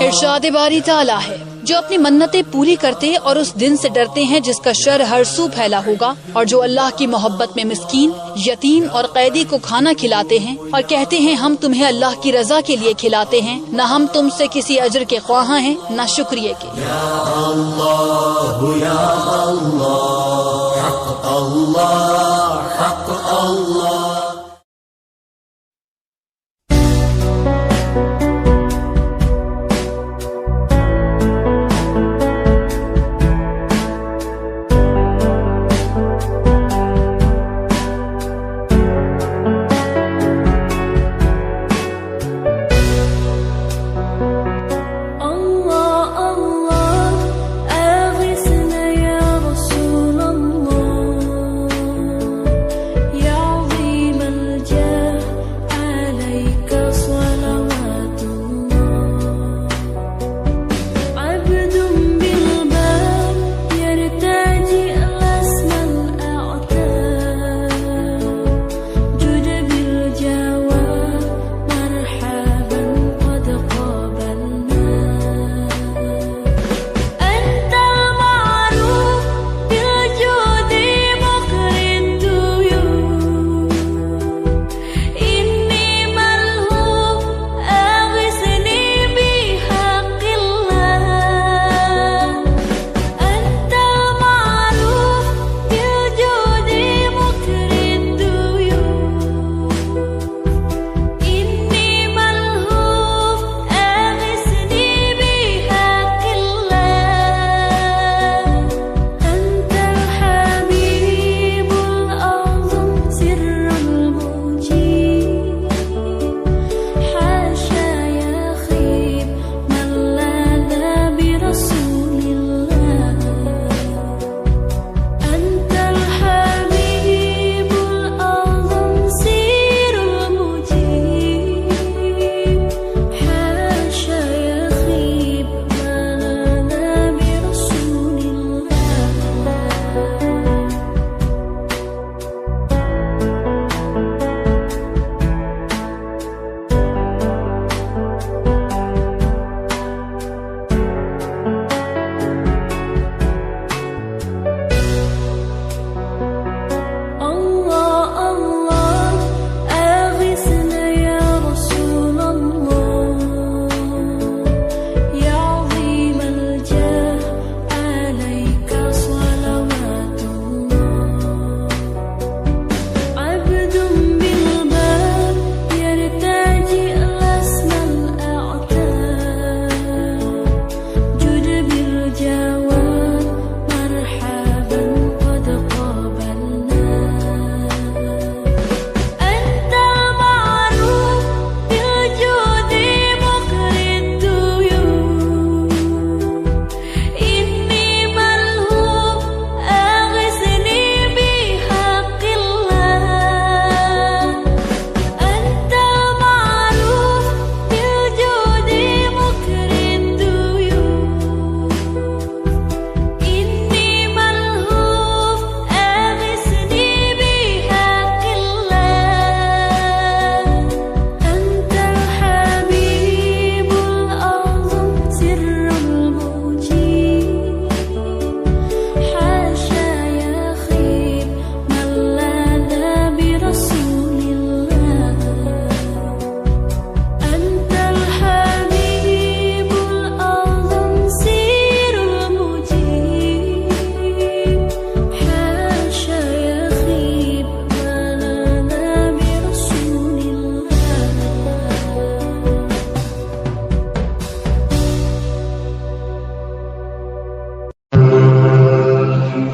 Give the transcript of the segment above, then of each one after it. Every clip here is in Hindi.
इरशाद बारी ताला है, जो अपनी मन्नतें पूरी करते और उस दिन से डरते हैं जिसका शर हर सू फैला होगा, और जो अल्लाह की मोहब्बत में मिस्कीन, यतीम और कैदी को खाना खिलाते हैं और कहते हैं हम तुम्हें अल्लाह की रजा के लिए खिलाते हैं, न हम तुमसे किसी अजर के ख्वाह हैं न शुक्रिया के। या अल्लाह या अल्लाह, हक अल्लाह हक अल्लाह।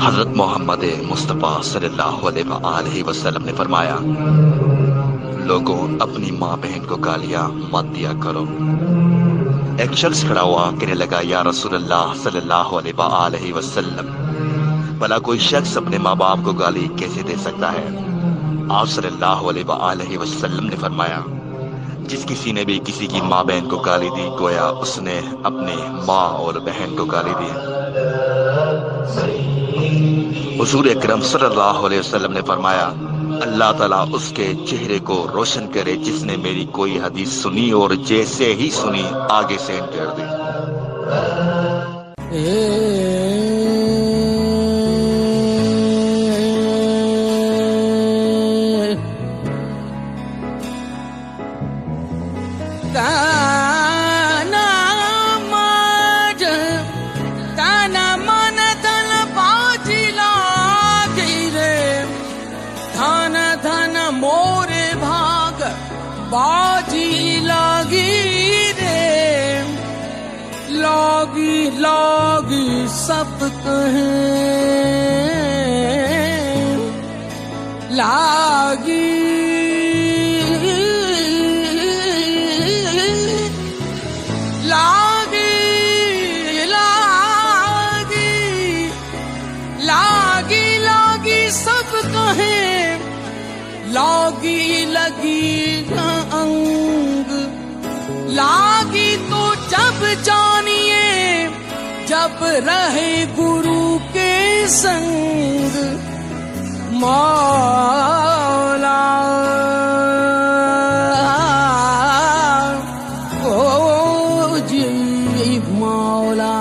हज़रत मोहम्मद मुस्तफ़ा सल्लल्लाहु अलैहि वसल्लम ने फरमाया, लोगों अपनी माँ बहन को गालियाँ मत दिया करो। एक शख्स खड़ा हुआ, कहने लगा, या रसूलल्लाह सल्लल्लाहु अलैहि वसल्लम, भला कोई शख्स अपने माँ बाप को गाली कैसे दे सकता है? आप सल्लल्लाहु अलैहि वसल्लम ने फरमाया, जिस किसी ने भी किसी की माँ बहन को गाली दी, गोया उसने अपने माँ और बहन को गाली दी। हुजूर अकरम सल्लल्लाहु अलैहि वसल्लम ने फरमाया, अल्लाह ताला उसके चेहरे को रोशन करे जिसने मेरी कोई हदीस सुनी और जैसे ही सुनी आगे सेंड कर दी। बाजी लागी रे, लागी लागी सब कहें लागी, लागी लागी लागी लागी सब कहें लागी लगी अंग लागी तो जब जानिए जब रहे गुरु के संग मौला ओ जी मौला।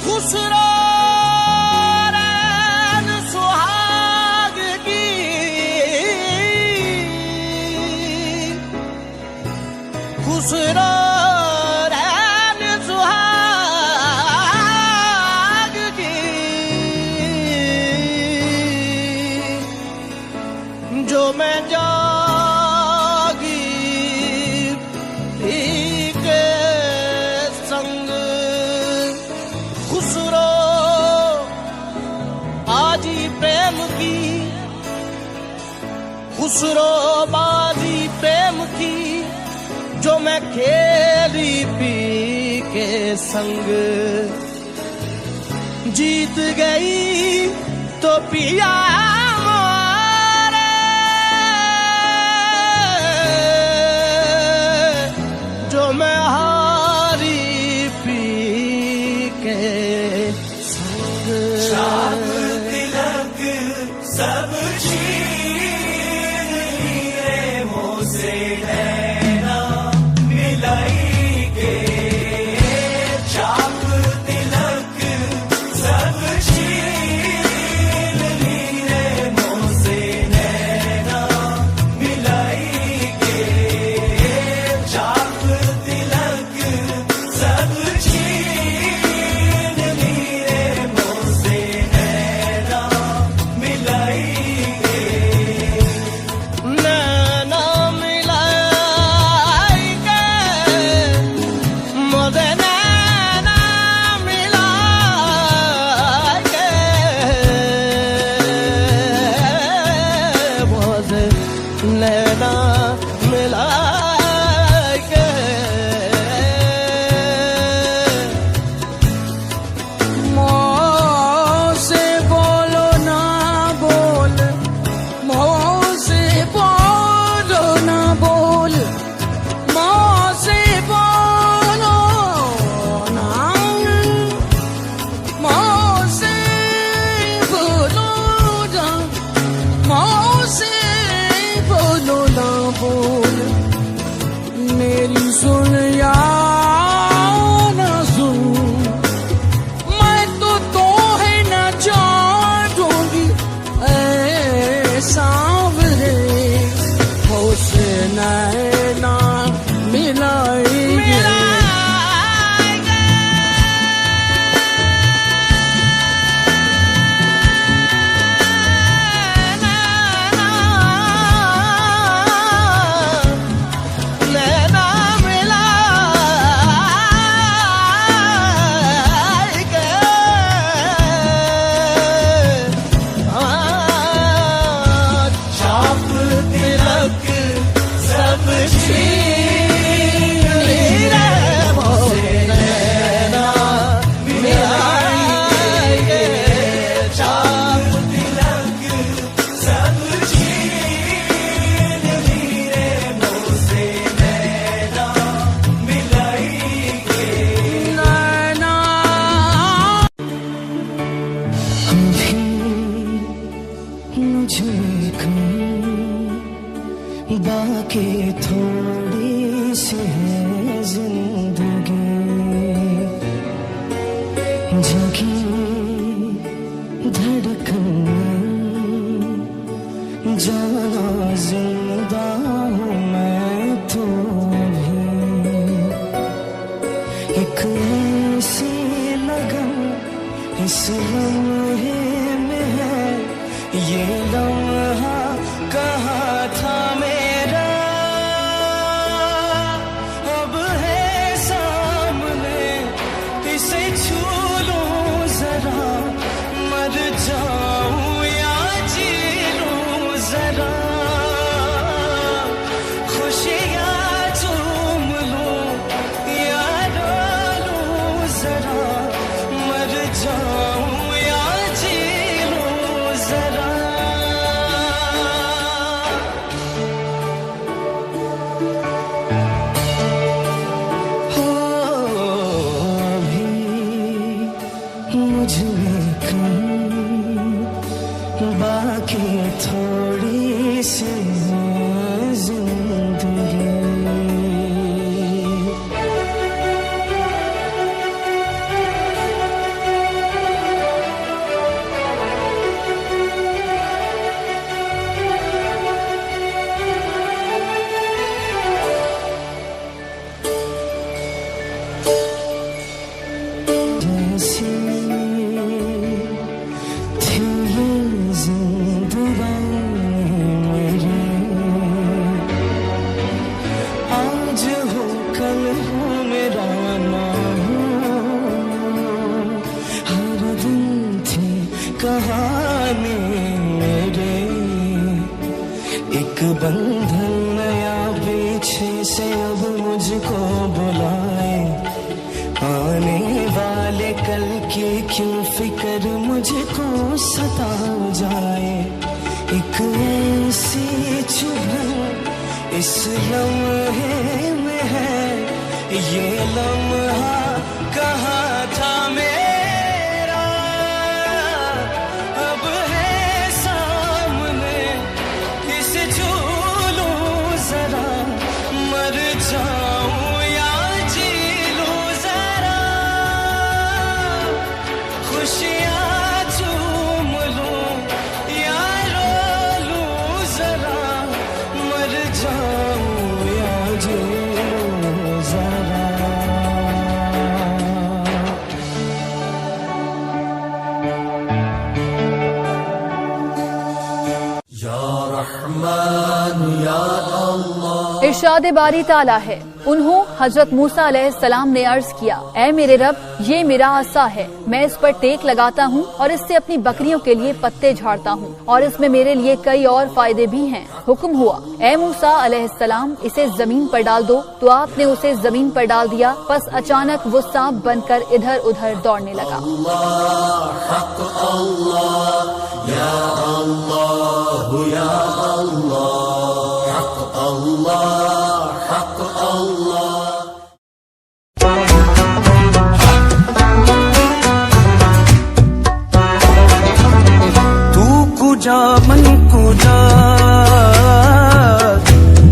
खुसरो रैन सुहाग की, खुसरो रैन सुहाग की, जो मैं जागी थी के संग, खुसरो बाजी प्रेम की, खुसरो बाजी प्रेम की, जो मैं खेली पी के संग, जीत गई तो पिया मोरे, जो मैं हारी पी के संग, तिलक सब छीन लिए मुझसे नैना मिलाई के, चाप तिलक सब छीन लिए मुझसे नैना मिलाई के, चाप तिलक सब छीन लिए मुझसे नैना मिलाई के। बाकी थोड़ी सी है जिंदगी, जगी धड़कन जाना जिंदा हूँ मैं तो भी, एक ऐसी लगन इस लम्हे में है, ये लम्हा कहाँ था मेरा, अब है सामने इसे छू लूं जरा, मर जाऊं या जी लूं जरा, खुशियाँ चूम लूं या रो लूं जरा, मर जाऊं या जी लूं जरा। मुझमें कहीं बाकी थोड़ी सी जिंदगी। जैसी थी ये जिंदगानी मेरी, आज हो कल हो मेरा ना हो, हर दिन थी कहानी मेरे, एक बंधन नया पीछे से अब मुझको बुलाए, आने वाले कल की क्यों फिक्र मुझको सता जाए, एक ऐसी चुभन इस लम्हे में है, ये लम्हा कहाँ था मेरा, अब है सामने इसे छू लूं जरा, मर जाऊं या जी लूं जरा, खुशियाँ चूम लूं या रो लूं जरा, मर जाऊं या जी लूं जरा। या रहमान या अल्लाह। इरशाद बारी ताला है, उन्हों हजरत मूसा अलैहिस्सलाम ने अर्ज किया, ऐ मेरे रब, ये मेरा आसा है, मैं इस पर टेक लगाता हूँ और इससे अपनी बकरियों के लिए पत्ते झाड़ता हूँ और इसमें मेरे लिए कई और फायदे भी हैं। हुक्म हुआ, ऐ मूसा अलैहिस्सलाम, इसे जमीन पर डाल दो। तो आपने उसे जमीन पर डाल दिया। बस अचानक वो सांप बनकर इधर उधर दौड़ने लगा। अल्लाह हक अल्लाह या अल्लाह या अल्लाह हक अल्लाह हक अल्लाह। तू कुजा मन कुजा,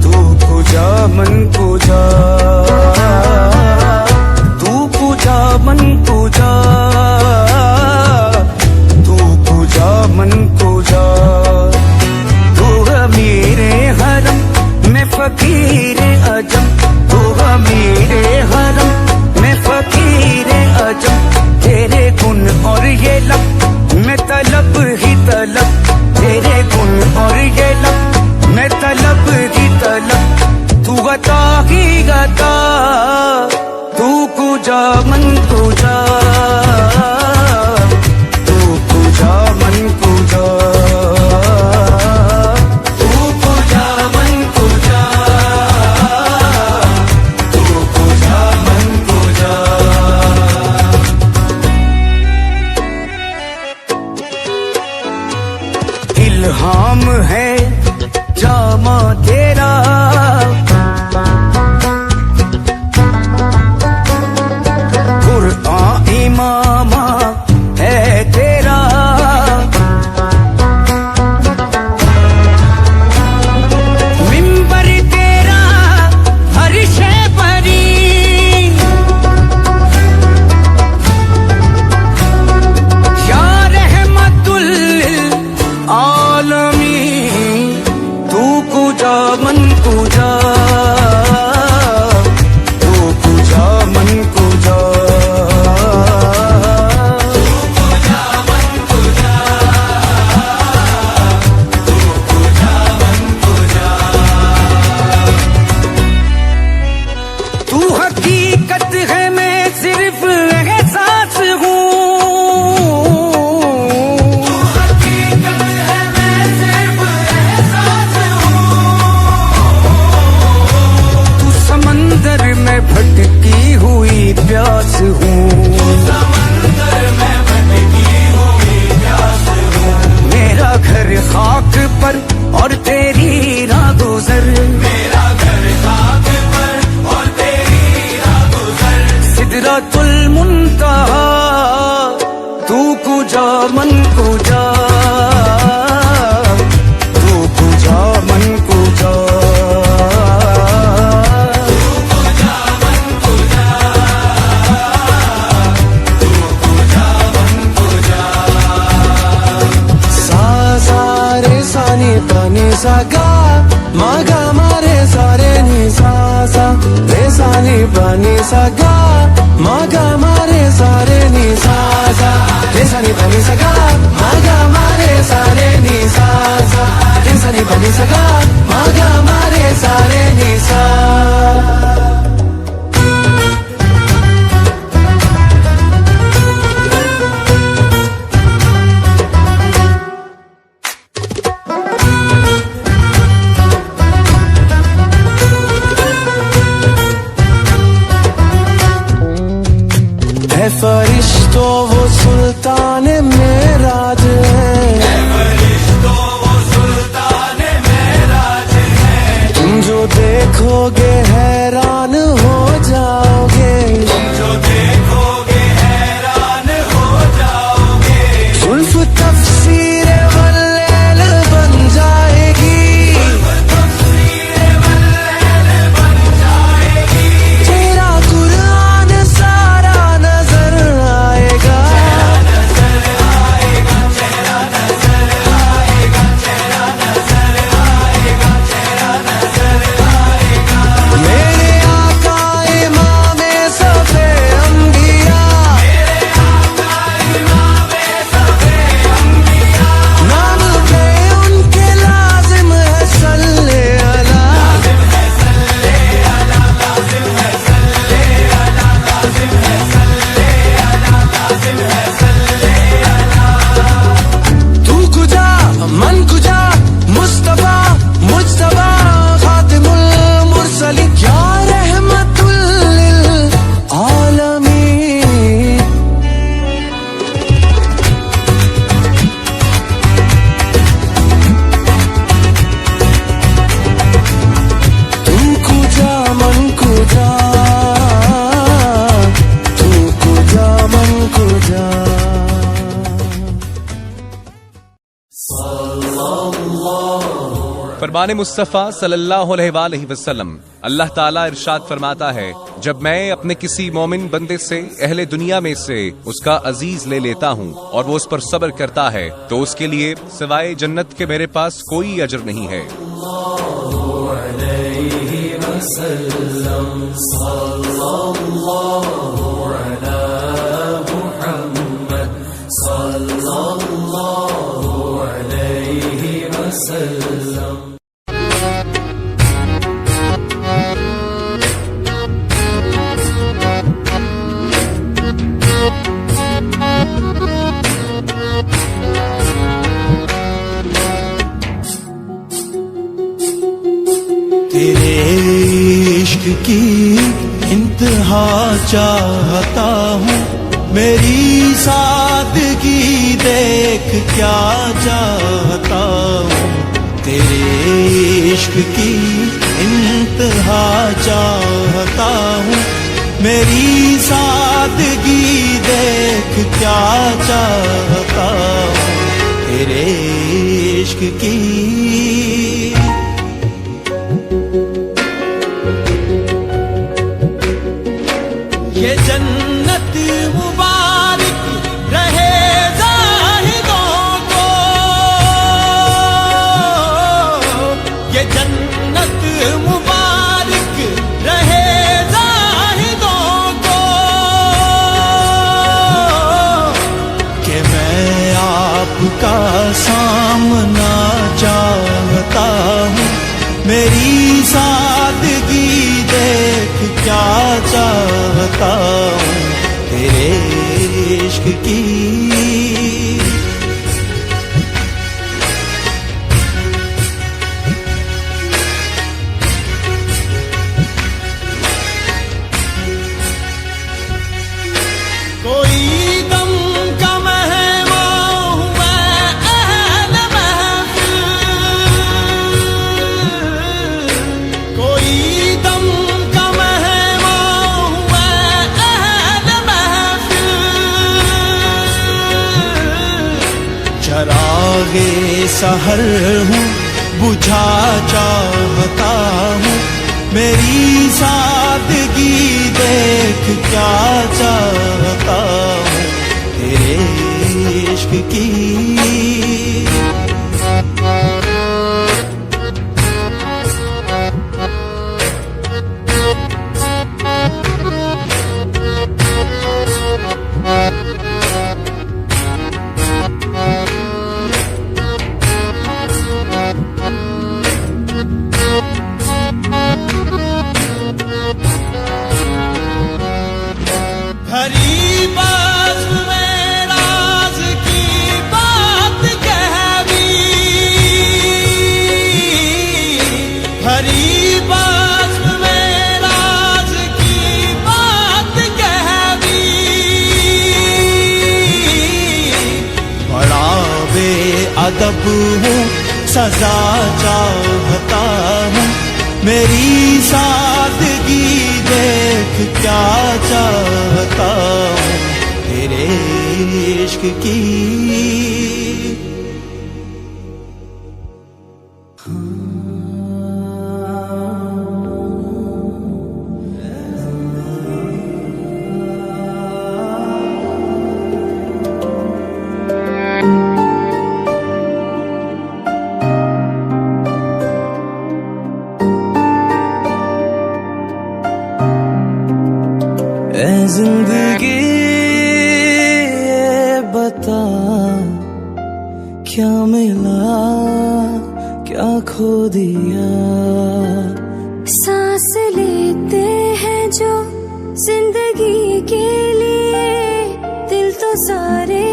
तू कुजा मन कुजा, तू कुजा मन कुजा, तू कुजा मन कुजा। तू मेरे हरम में फकीर अजम, तू मेरे हरम में फकीर अजम। तेरे गुण और ये लब में तलब ही तलब, तेरे ni sa ga ma ga ma re sa re ni sa sa re sa ni pa ni sa ga ma ga ma re sa re ni sa sa re sa ni pa ni sa ga ma ga ma re sa re ni sa. फरिश्तों वो सुल्तान मेराज है, फरिश्तों वो सुल्तान मेराज है। तुम जो देखोगे हैरान हो जाओगे, तुम जो देखोगे हैरान हो जाओगे। जुल्फ तफसीर वल्लैल बन जाएगी, तफसीर वल्लैल बन जाएगी। तेरा कुरान सारा नजर आएगा, नजर आएगा, चेहरा नजर आएगा, चेहरा नजर आएगा, चेहरा नजर आएगा। मेरे आका इमामे सफे अंबिया, मेरे आका इमामे सफे अंबिया। नाम पे उनके लाजिम है सल्ले अला, लाजिम है सल्ले अला, लाजिम है सल्ले अला, लाजिम है सल्ले अला, लाजिम है सल्ले अला। तू कुजा मन कुजा मुस्तफा मुज्तबा खातिमुल मुरसलीन या रहमतुल लिल आलमीन। तू कुजा मन कुजा, तू कुजा मन कुजा। फरमान मुस्तफ़ा सल्लल्लाहु अलैहि वसल्लम, अल्लाह ताला इरशाद फरमाता है, जब मैं अपने किसी मोमिन बंदे से अहले दुनिया में से उसका अजीज ले लेता हूँ और वो उस पर सब्र करता है तो उसके लिए सिवाय जन्नत के मेरे पास कोई अजर नहीं है। तेरे इश्क की इंतहा चाहता हूँ, मेरी सादगी देख क्या चाहता हूँ। तेरे इश्क की इंतहा चाहता हूँ, मेरी सादगी देख क्या चाहता हूँ। तेरे इश्क की ये जन्नत मुबारक रहे ज़ाहिदों को, ये जन्नत मुबारक रहे ज़ाहिदों को। कि मैं आपका सामना चाहता हूँ, मेरी सादगी देख क्या चाहता हूँ। तेरे इश्क की कोई दम का मेहमान हूँ मैं, अहल महफिल। कोई दम का मेहमान हूँ मैं, अहल महफिल। चरागे सहर हूँ बुझा चाहता हूँ, मेरी सादगी देख क्या चाहता हूँ। तेरे इश्क की अदब हूँ, सजा चाहता हूँ। मेरी सादगी देख क्या चाहता हूँ तेरे इश्क की। ऐ जिंदगी ये बता, क्या मिला क्या खो दिया। सांस लेते हैं जो जिंदगी के लिए, दिल तो सारे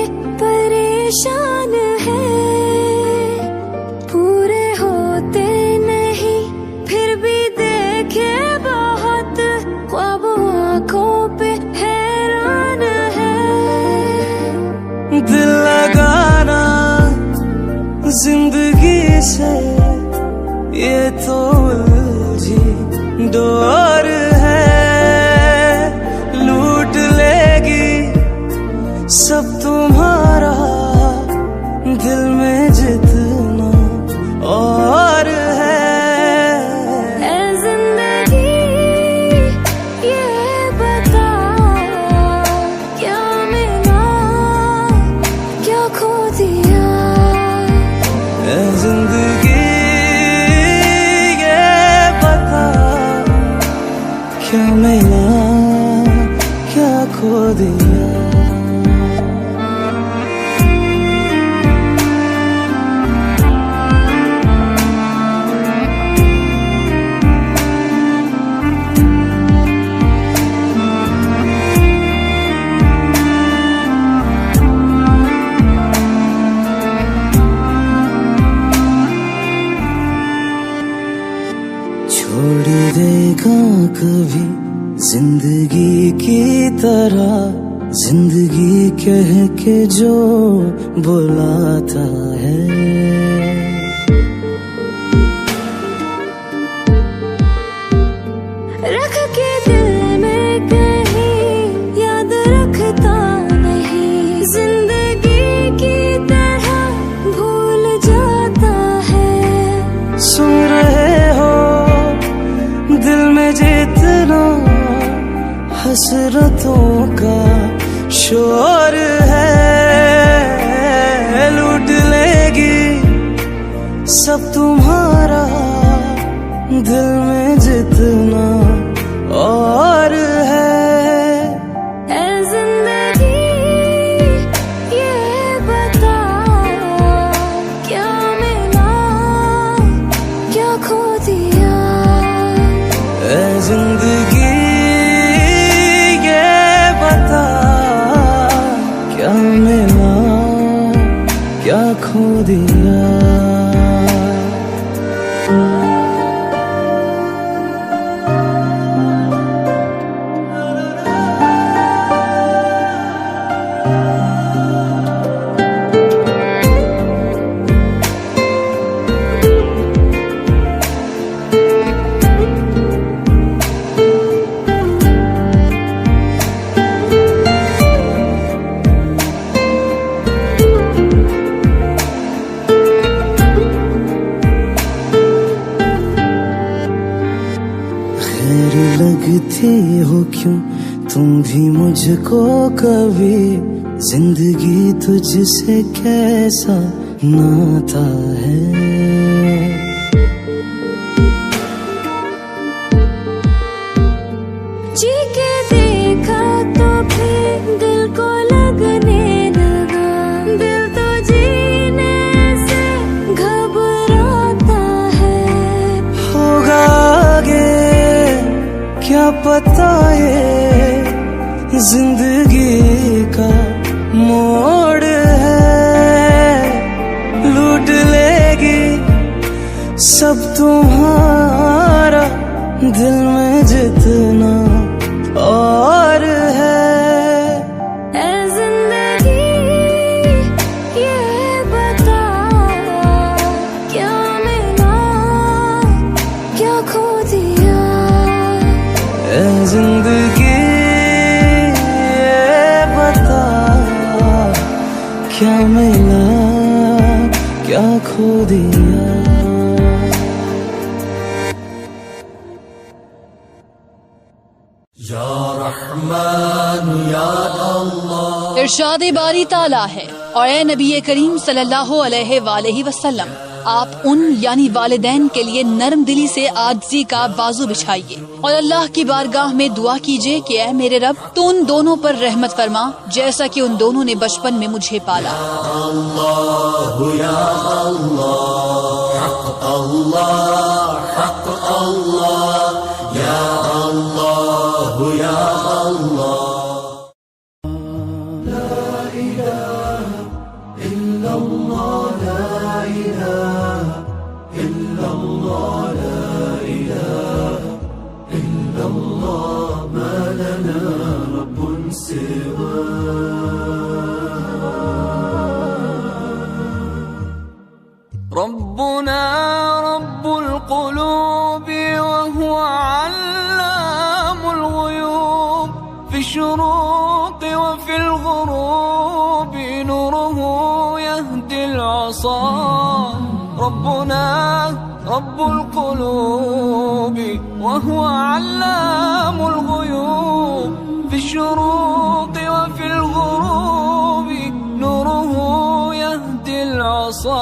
परेशान हैं। पूरे होते नहीं फिर भी देखे बहुत, ख्वाबों आंखों पे हैरान है। दिल लगाना जिंदगी से ये तो उलझी डोर है। लूट लेगी सब तुम्हारा दिल में जितना और है। ऐ जिंदगी ये बता, क्या मिला क्या खो दिया। ऐ जिंदगी ये बता, क्या मिला क्या खो दिया। छोड़ देगा कभी जिंदगी की तरह, जिंदगी कह के जो बुलाता है। रख के दिल में कहीं याद रखता नहीं, जिंदगी की तरह भूल जाता है। सुन रहे हो दिल में जितना हसरतों का शोर है। लूट लेगी सब तुम्हारा दिल में जितना और है। ऐ जिंदगी ये बता, क्या मिला क्या खो दिया। ऐ जिंदगी ये बता, क्या मिला क्या खो दिया। खैर लगती हो क्यों तुम भी मुझको कभी, जिंदगी तुझसे कैसा नाता है। जी के देखा तो फिर दिल को लगने लगा, दिल तो जीने से घबराता है। होगा आगे क्या पता है, जिंदगी का मोड़ है। लूट लेगी सब तुम्हारा दिल में जितना और है। ऐ जिंदगी ये बता, क्या मिला क्या खो दिया। इरशाद बारी ताला है, और ए नबी करीम सल्लल्लाहु अलैहि वसल्लम, आप उन यानी वालिदैन के लिए नरम दिली से आजिज़ी का बाजू बिछाइए और अल्लाह की बारगाह में दुआ कीजिए कि ऐ मेरे रब, तो उन दोनों पर रहमत फरमा जैसा कि उन दोनों ने बचपन में मुझे पाला। रब्बुना रब्बुल क़ुलूबि वहुव अल्लामुल ग़ुयूब फिश्शुरूक़ि वफ़िल ग़ुरूबि नूरुहु यहदिल असा। रब्बुना रब्बुल क़ुलूबि वहुव अल्लामुल ग़ुयूब फिश्शुरूक़ि वफ़िल ग़ुरूबि नूरुहु यहदिल असा।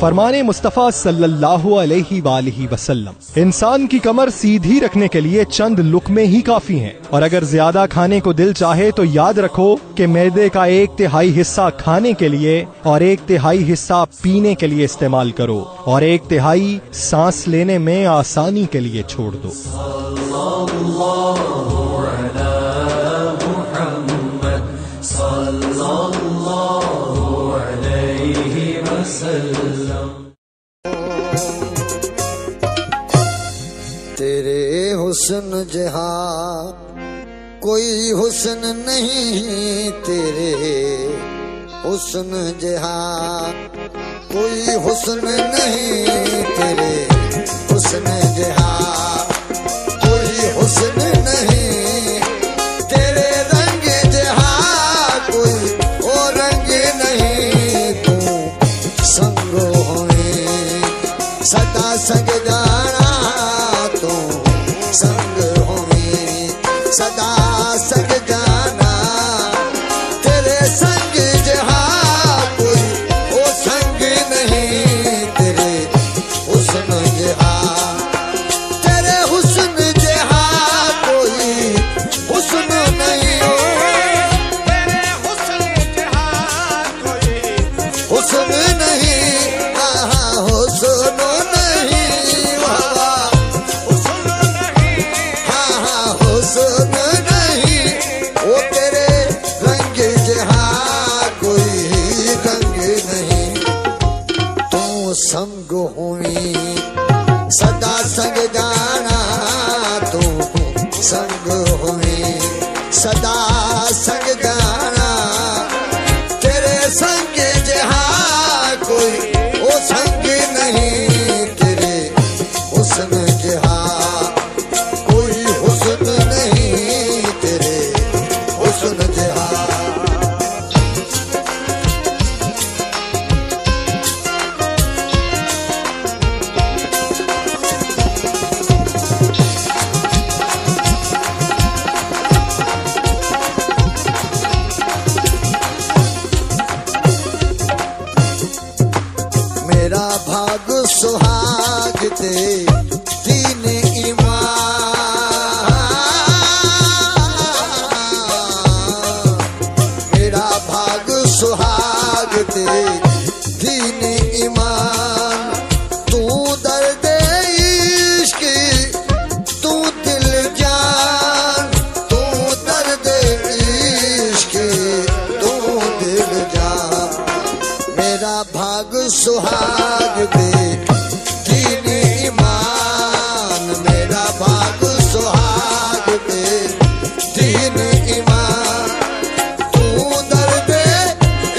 फरमाने मुस्तफ़ा सल्लल्लाहु अलैहि वसल्लम, इंसान की कमर सीधी रखने के लिए चंद लुक़मे ही काफी हैं, और अगर ज्यादा खाने को दिल चाहे तो याद रखो कि मैदे का 1/3 हिस्सा खाने के लिए और 1/3 हिस्सा पीने के लिए इस्तेमाल करो, और 1/3 सांस लेने में आसानी के लिए छोड़ दो। तेरे हुस्न जहां कोई हुस्न नहीं, तेरे हुस्न जहां कोई हुस्न नहीं, तेरे हुस्न जहां कोई हुस्न नहीं, तेरे रंग जहां कोई और रंग नहीं, तू संग होए सदा संग जाना, तू संग होए सदा संग जाना, तेरे संग जहां कोई ओ संग नहीं, तेरे हुस्न जहां तेरे हुस्न जहां कोई हुस्न नहीं, तेरे हुस्न जहां कोई हुस्न नहीं, हुस्न नहीं बाबा, हुस्न नहीं, हुस्न नहीं, वो तेरे रंग जहां कोई रंग नहीं, तू संग हुई सदा संग जाना, तू संग हुई सदा संग जाना, तेरे संग जहां कोई ओ संग नहीं, तेरे हुस्न जहां कोई हुस्न नहीं, तेरे हुस्न जहां। मेरा भाग सुहाग दे दीन ईमान, मेरा भाग सुहाग दे दीन ईमान, तू दर्द इश्क तू दिल जान, तू दर्द इश्क तू दिल जान, मेरा भाग सुहाग दे दीन ईमान, मेरा भाग सुहाग दे दीन ईमान, तू दर्द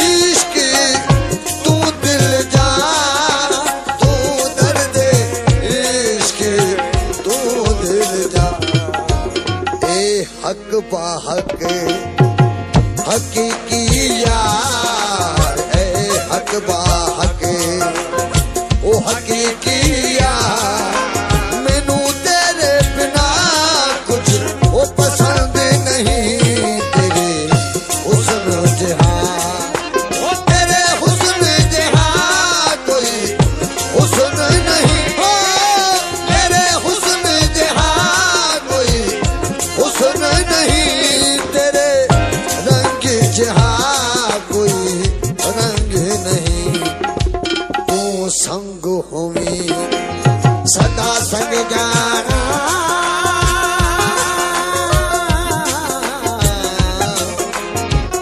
इश्क तू दिल जान, तू दर्द इश्क तू दिल जान, ए हक बाहक हकीकी यार, ए हक बाहक ओ हकीकी यार, मैनू तेरे बिना कुछ ओ पसंद नहीं, तेरे हुस्न जहां ओ तेरे हुस्न जहां कोई हुस्न नहीं, ओ तेरे हुस्न जहां कोई हुस्न नहीं, तेरे रंग जहां कोई रंग नहीं, तू संग होवी सदा संग जाना,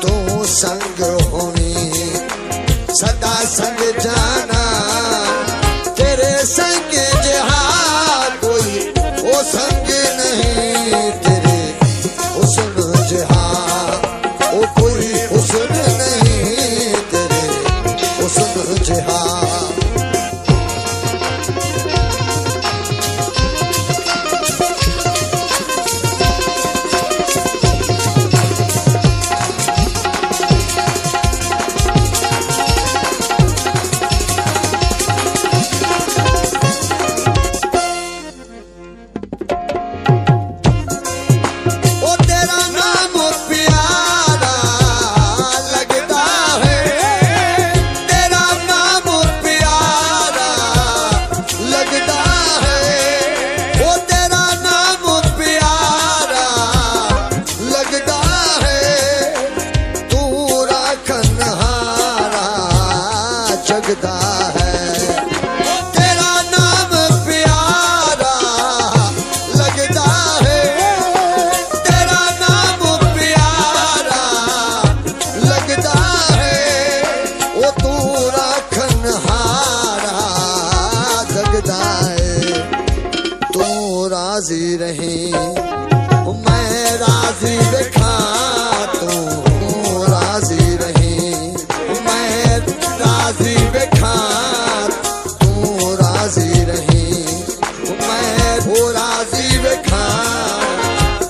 तू संग होवी सदा संग जाना, तेरे राजी रही मैं राजी देखा तू राजी रही मैं राजी देखा तू राजी रही मैं वो राजी देखा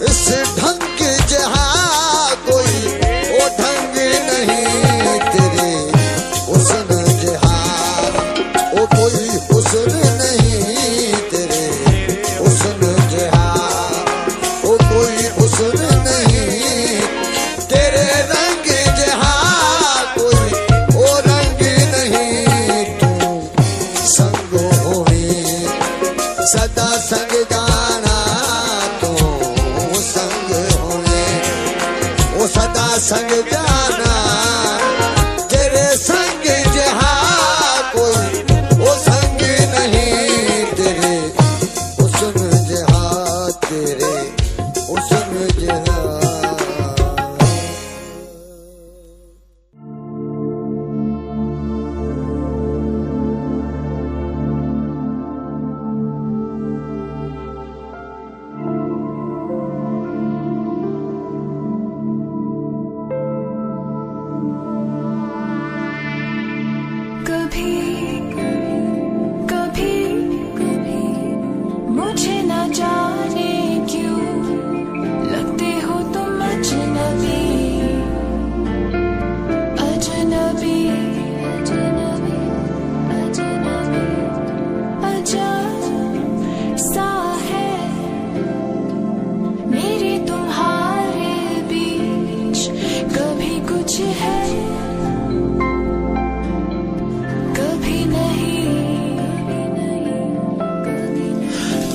इस ढंग जहा कोई वो ढंग नहीं तेरे हुस्न जहा वो कोई हुस्न नहीं तेरे हुस्न जहा वो कोई हुस्न नहीं तेरे रंग जहा कोई वो रंग नहीं तू संग होनी सदा संग जाना तू संग होने वो सदा संग जाना तेरे संग जहा कोई वो संग नहीं तेरे हुस्न जहा तेरे हुस्न जहा कभी कभी कभी मुझे न जाने क्यों लगते हो तुम अजनबी अजनबी अजनबी अजनबी अजब सा है मेरे तुम्हारे बीच कभी कुछ है कभी नहीं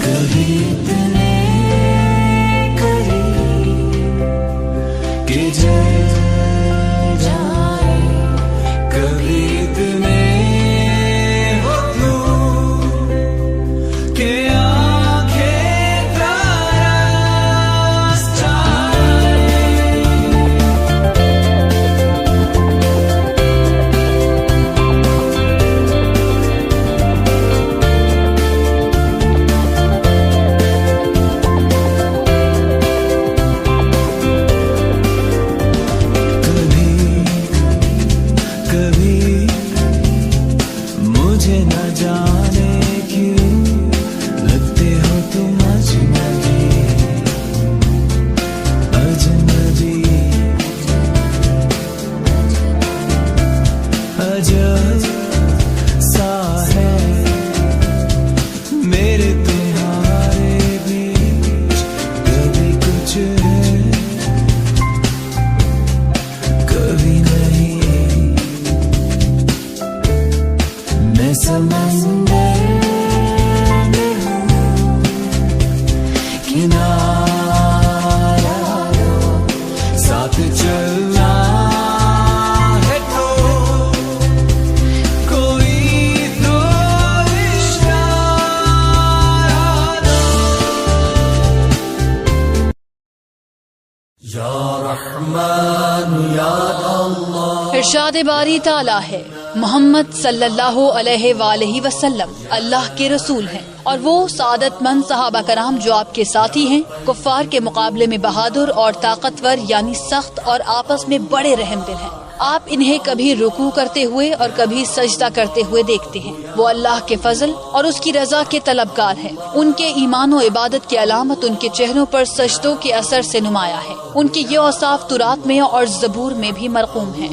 कभी इतने करीब कि जल जाए कभी इतने हो दूर कि आंखें तरस जाए कभी मुझे न जाने क्यों लगते हो तुम अजनबी अजनबी अजब सा है मेरे तुम्हारे बीच कभी कुछ है कभी नहीं मैं समंदर में हूँ किनारा लो साथ चलना है तो कोई तो इशारा दो या रहमान या अल्लाह इरशाद बारी ताला है मोहम्मद सल्लल्लाहु अलैहि वसल्लम अल्लाह के रसूल हैं और वो सादतमंद सहाबा कराम जो आपके साथी हैं कुफ्फार के मुकाबले में बहादुर और ताकतवर यानी सख्त और आपस में बड़े रहमदिल हैं। आप इन्हें कभी रुकू करते हुए और कभी सजदा करते हुए देखते हैं। वो अल्लाह के फजल और उसकी रजा के तलबगार हैं। उनके ईमान और इबादत की अलामत उनके चेहरों पर सजदों के असर से नुमाया है। उनके ये औसाफ तुरात में और ज़बूर में भी मरकूम हैं।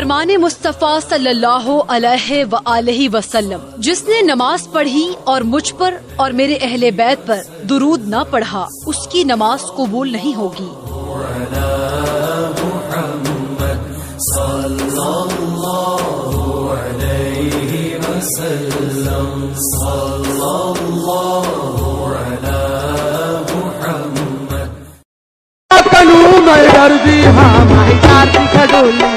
फरमाने मुस्तफ़ा सल्लल्लाहु अलैहि वसल्लम, जिसने नमाज पढ़ी और मुझ पर और मेरे अहले बैत पर दुरूद न पढ़ा, उसकी नमाज कबूल नहीं होगी। यार दी खडोली,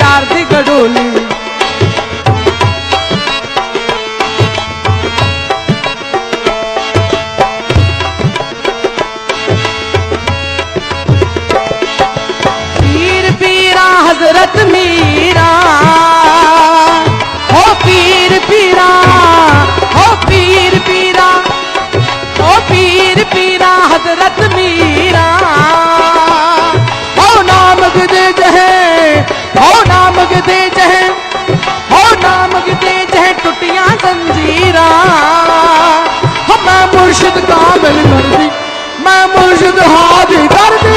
यार दी खडोली। पीर पीरा हजरत मीरा, हो पीर पीरा, हो पीर पीरा, हो पीर पीरा हजरत मीरा। हो नाम दे जहे, हो नाम दे जहे, हो नाम दे जहे टुटियां जंजीरा। हो मैं मुर्शिद कामिल कर दी, मैं मुर्शिद हादी कर दी।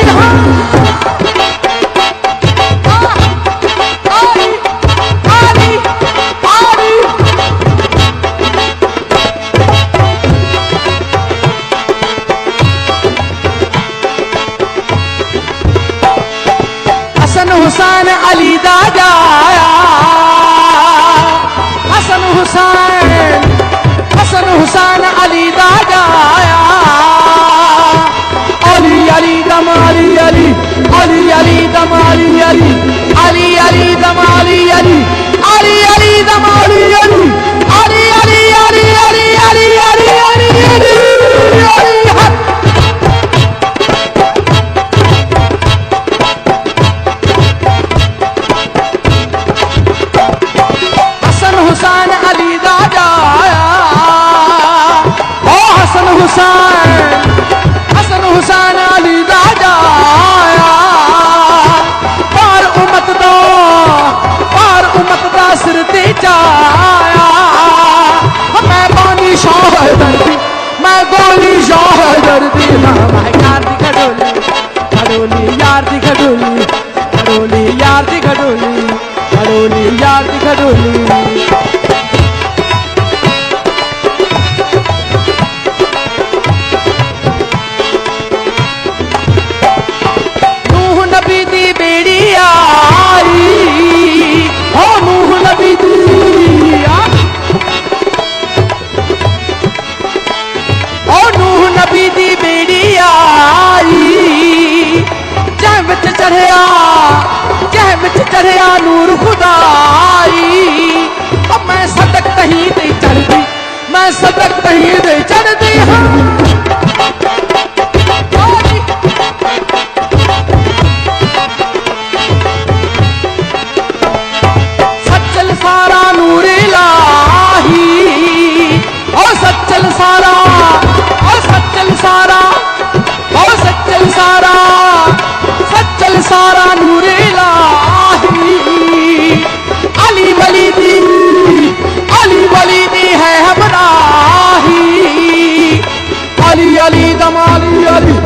हुसैन अली दा जाया, हसन हुसैन, हसन हुसैन अली दा जाया। अली अली दमाली अली, अली अली दमाली अली, अली अली दमाली अली, अली अली दमाली अली, अली अली अली अली अली अली अली अली। हुसैन अली दा जाया, ओ हसन हुसैन, हसन हुसैन अली दा जाया। पार उम्मत दा सिर ते जाया। मैं बानी शाह दर्दी, मैं गोली शाह दर्दी। मैं यार दी खडोली, खडोली यार दी खडोली, खडोली यार दी खडोली, खडोली यार दी खडोली। नूह नबी दी बेड़ी आई, हो नूह नबी दी, हो नूह नबी दी बेड़ी आई। जह विच चढ़िया, जह विच चढ़िया नूर खुदाई। अब मैं सदक तहीं ते चढ़दी, मैं सदक तहीं ते चढ़दी। हाँ सच्चल सारा नूर इलाही, ओ सच्चल सारा, ओ सच्चल सारा, ओ सच्चल सारा, सच्चल सारा नूर इलाही। अली वली दी, अली वली दी है हमराही। अली अली दमाली अली,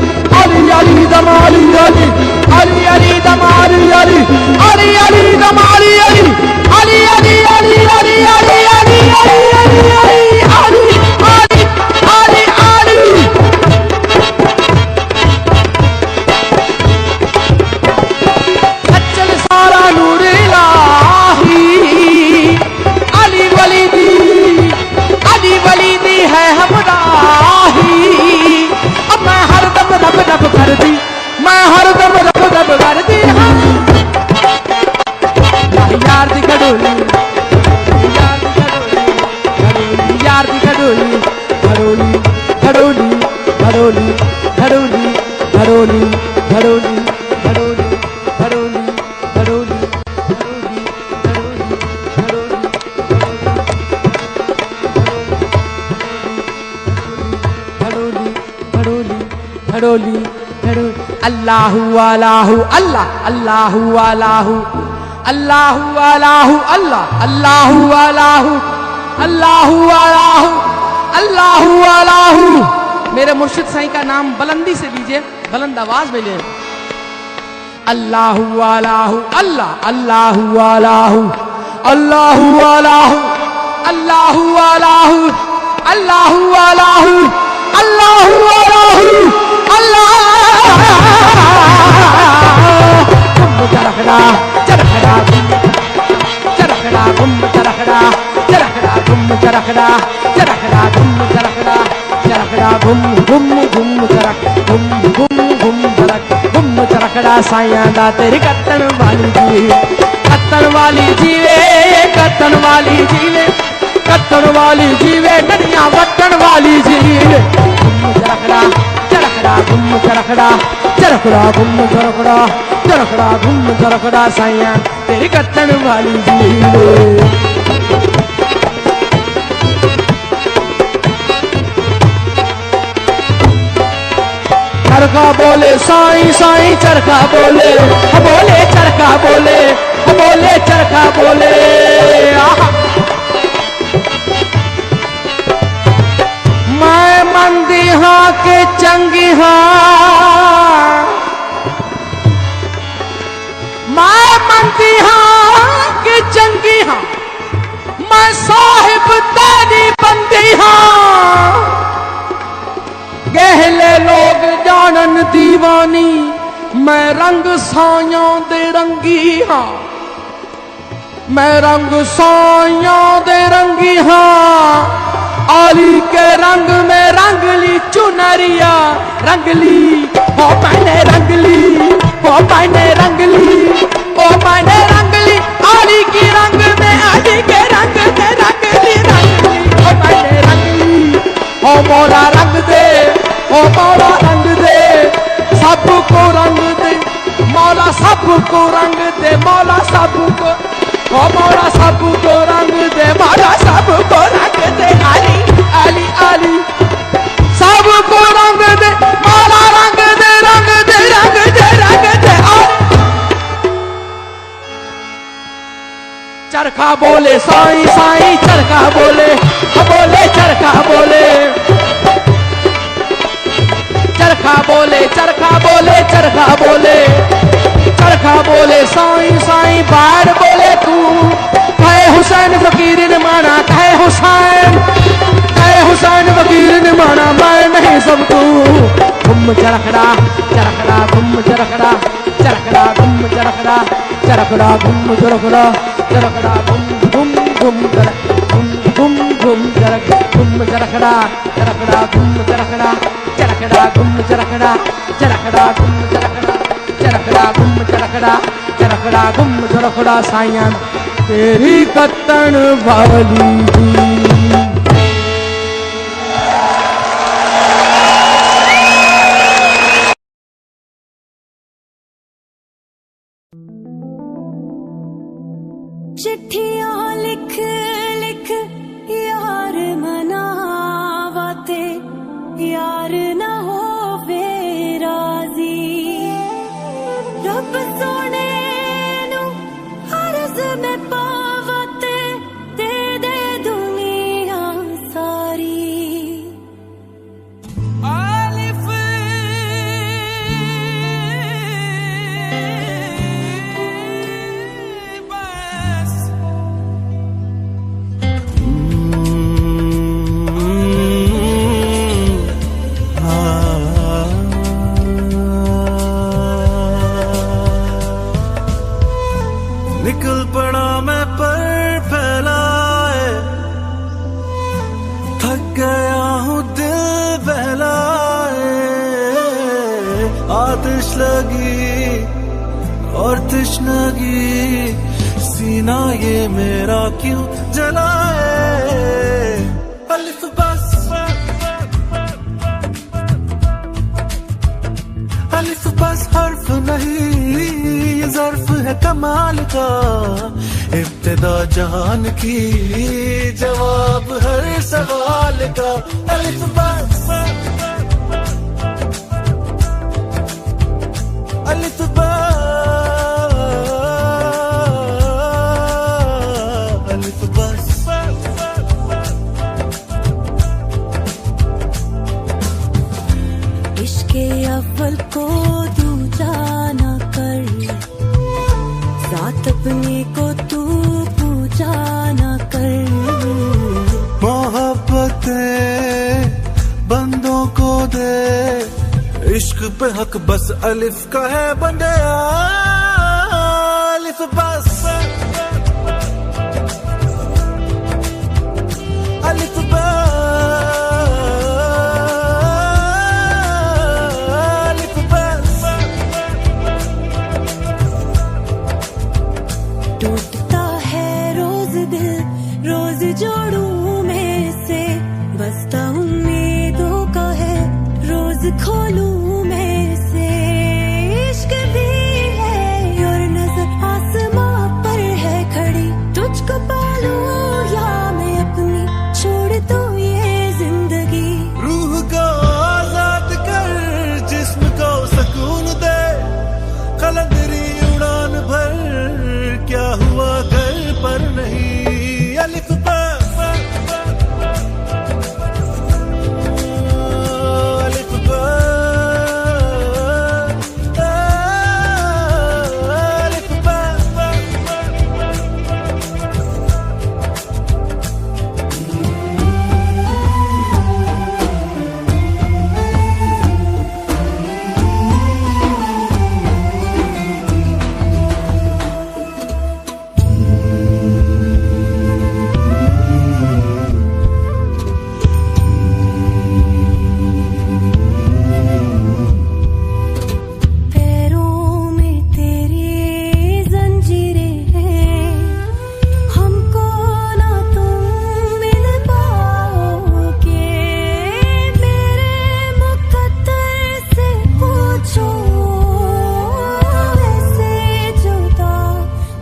अली अली दमाली अली, अली अली दमाली अली, अली अली दमाली अली, अली अली अली अली अली अली अली अली अली अली अली। सच्चल सारा नूर इलाही। अली वली दी, अली वली दी है हमराही। अब मैं हर दम रब रब कर दी, मैं हर दम रब रब कर दी। हाँ यार दी खडोली, यार दी खडोली, यार दी खडोली, खडोली खडोली खडोली खडोली खडोली खडोली खडोली खडोली खडोली खडोली खडोली खडोली खडोली। अल्लाहु अलाहु अल्लाह, अल्लाहु अलाहु, अल्लाहु अलाहु अल्लाह, अल्लाहु अलाहु, अल्लाहु अलाहु, अल्लाहु अलाहु। मेरे मुर्शिद साईं का नाम बुलंदी से लीजिए, बुलंद आवाज में ले। अल्लाहु अलाहु अल्लाह अल्लाहु अलाहु अल्लाहु अलाहु अल्लाहु अलाहु अल्लाहु अलाहु अल्लाहु अलाहु अल्लाह चरखड़ा चरखड़ा चरखड़ा गुम चरखड़ा चरखड़ा गुम चरखड़ा चरखड़ा गुम चरखड़ा चरखड़ा गुम गुम गुम चरख गुम गुम गुम चरख गुम चरखड़ा साइयां दा तेरी कत्तन वाली जीवे कत्तन वाली जीवे कत्तन वाली जीवे कत्तन वाली जीवे नदियां वटन वाली जीवे गुम चरखड़ा चरखड़ा गुम चरखड़ा चरखड़ा गुम चरखड़ा चरखड़ा गुम चरखड़ा साइयां तेरी कत्तन वाली जीवे चरखा बोले साईं साईं चरखा बोले बोले चरखा बोले बोले चरखा बोले मैं मंदी हाँ के चंगी हाँ मैं मंदी हाँ के चंगी हाँ मैं साहिब तेरी बंदी हाँ गहले लोग जानन दीवानी मैं रंग साइयां दे रंगी हाँ मैं रंग साइयां दे रंगी हाँ आली के रंग में रंगली चुनरिया रंगली ओ मैंने रंगली ओ मैंने रंगली ओ मैंने रंगली आली की रंग में आली के रंग में रंगली रंगली ओ मैंने रंगली ओ मौला रंग दे ओ मौला रंग दे सबको रंग दे मौला सबको रंग दे मौला सबको ओ मौला सबको रंग दे मौला सबको रंग दे अली अली अली सबको रंग दे मौला रंग दे रंग दे रंग दे रंग दे चरखा बोले साईं साईं चरखा बोले बोले चरखा बोले चरखा बोले चरखा बोले चरखा बोले चरखा बोले साईं साईं बाढ़ बोले तू कहे हुसैन फकीर ने माना कहे हुसैन फकीर ने माना मैं नहीं सब तू गुम चरखड़ा चरखड़ा गुम चरखड़ा चरखड़ा गुम चरखड़ा चरखड़ा गुम चरखड़ा चरखड़ा गुम गुम गुम गुम गुम गुम चरख गुम चरखड़ा चरखड़ा गुम चरखड़ा चरखड़ा गुम चरखड़ा चरखड़ा गुम चरखड़ा चरखड़ा गुम चरखड़ा चरखड़ा गुम चरखड़ा साइयां तेरी कत्तन वाली चिट्ठियां लिख लिख यार मनावते यार ना हो राजी रब सोने नू अर्ज में पावते दे दे दुनिया सारी आलिफ बस निकल पड़ा मैं पर फैलाए थक गया हूँ दिल बहलाए आतिश लगी और तश्नगी सीना ये मेरा क्यों जलाए अलिफ बस अलिफ बस हर्फ नहीं ज़र्फ है कमाल का इब्तिदा जहान की जवाब हर सवाल का अलिफ बस अलिफ अलिफ बस इश्क के अव्वल को दूजा ना कर, साथ अपने को तू पूजा ना कर। मोहब्बतें बंदों को दे, इश्क पे हक बस अलिफ का है बंदे, अलिफ बस अलिफ बस। टूटता है रोज दिल, रोज जोड़ूं मैं से, बसता उम्मीदों का है रोज खोलूं मैं से। इश्क भी है और नजर आसमां पर है खड़ी, तुझको पालूं या मैं अपनी छोड़ दूं ये जिंदगी। रूह को आजाद कर, जिस्म को सुकून दे, कलंदरी उड़ान भर, क्या हुआ घर पर नहीं। अलिफ बस अलिफ बस अलिफ बस। पैरों में तेरी जंजीरें हैं, हमको ना तुम मिल पाओगे। मेरे मुकद्दर से पूछो, ऐसे जुदा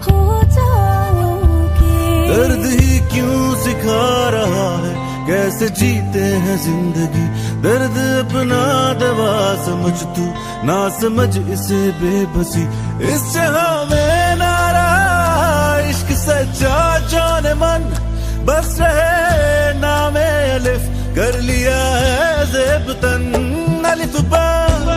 हो जाओगे। दर्द ही क्यों सिखा रहा है कैसे जीते हैं जिंदगी, दर्द अपना दवा समझ तू ना समझ इसे बेबसी। इस जहां में ना रहा इश्क सच्चा जाने मन, बस रहे नामे अलिफ, कर लिया है ज़ेब तन। अलिफ बस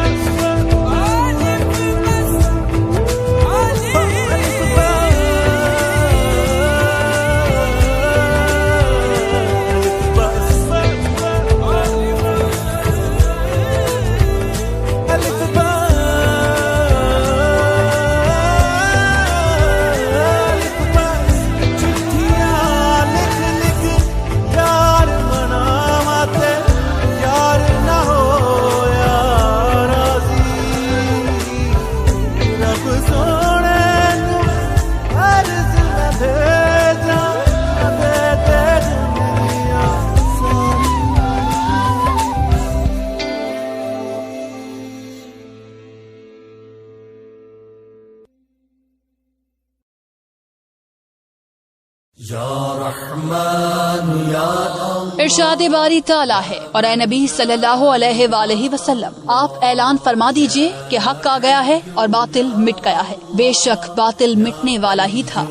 इरशाद बारी ताला है और ए नबी सल्लल्लाहु अलैहि वसल्लम, आप ऐलान फरमा दीजिए कि हक आ गया है और बातिल मिट गया है। बेशक बातिल मिटने वाला ही था।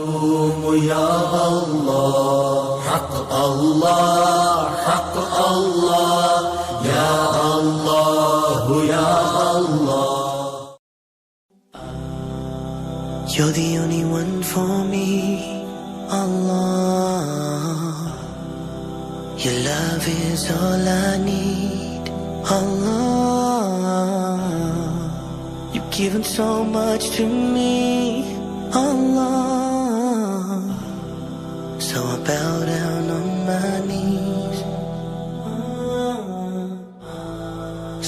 You're the only one for me, Allah. Your love is all I need, Allah. You've given so much to me, Allah. So I bow down on my knees.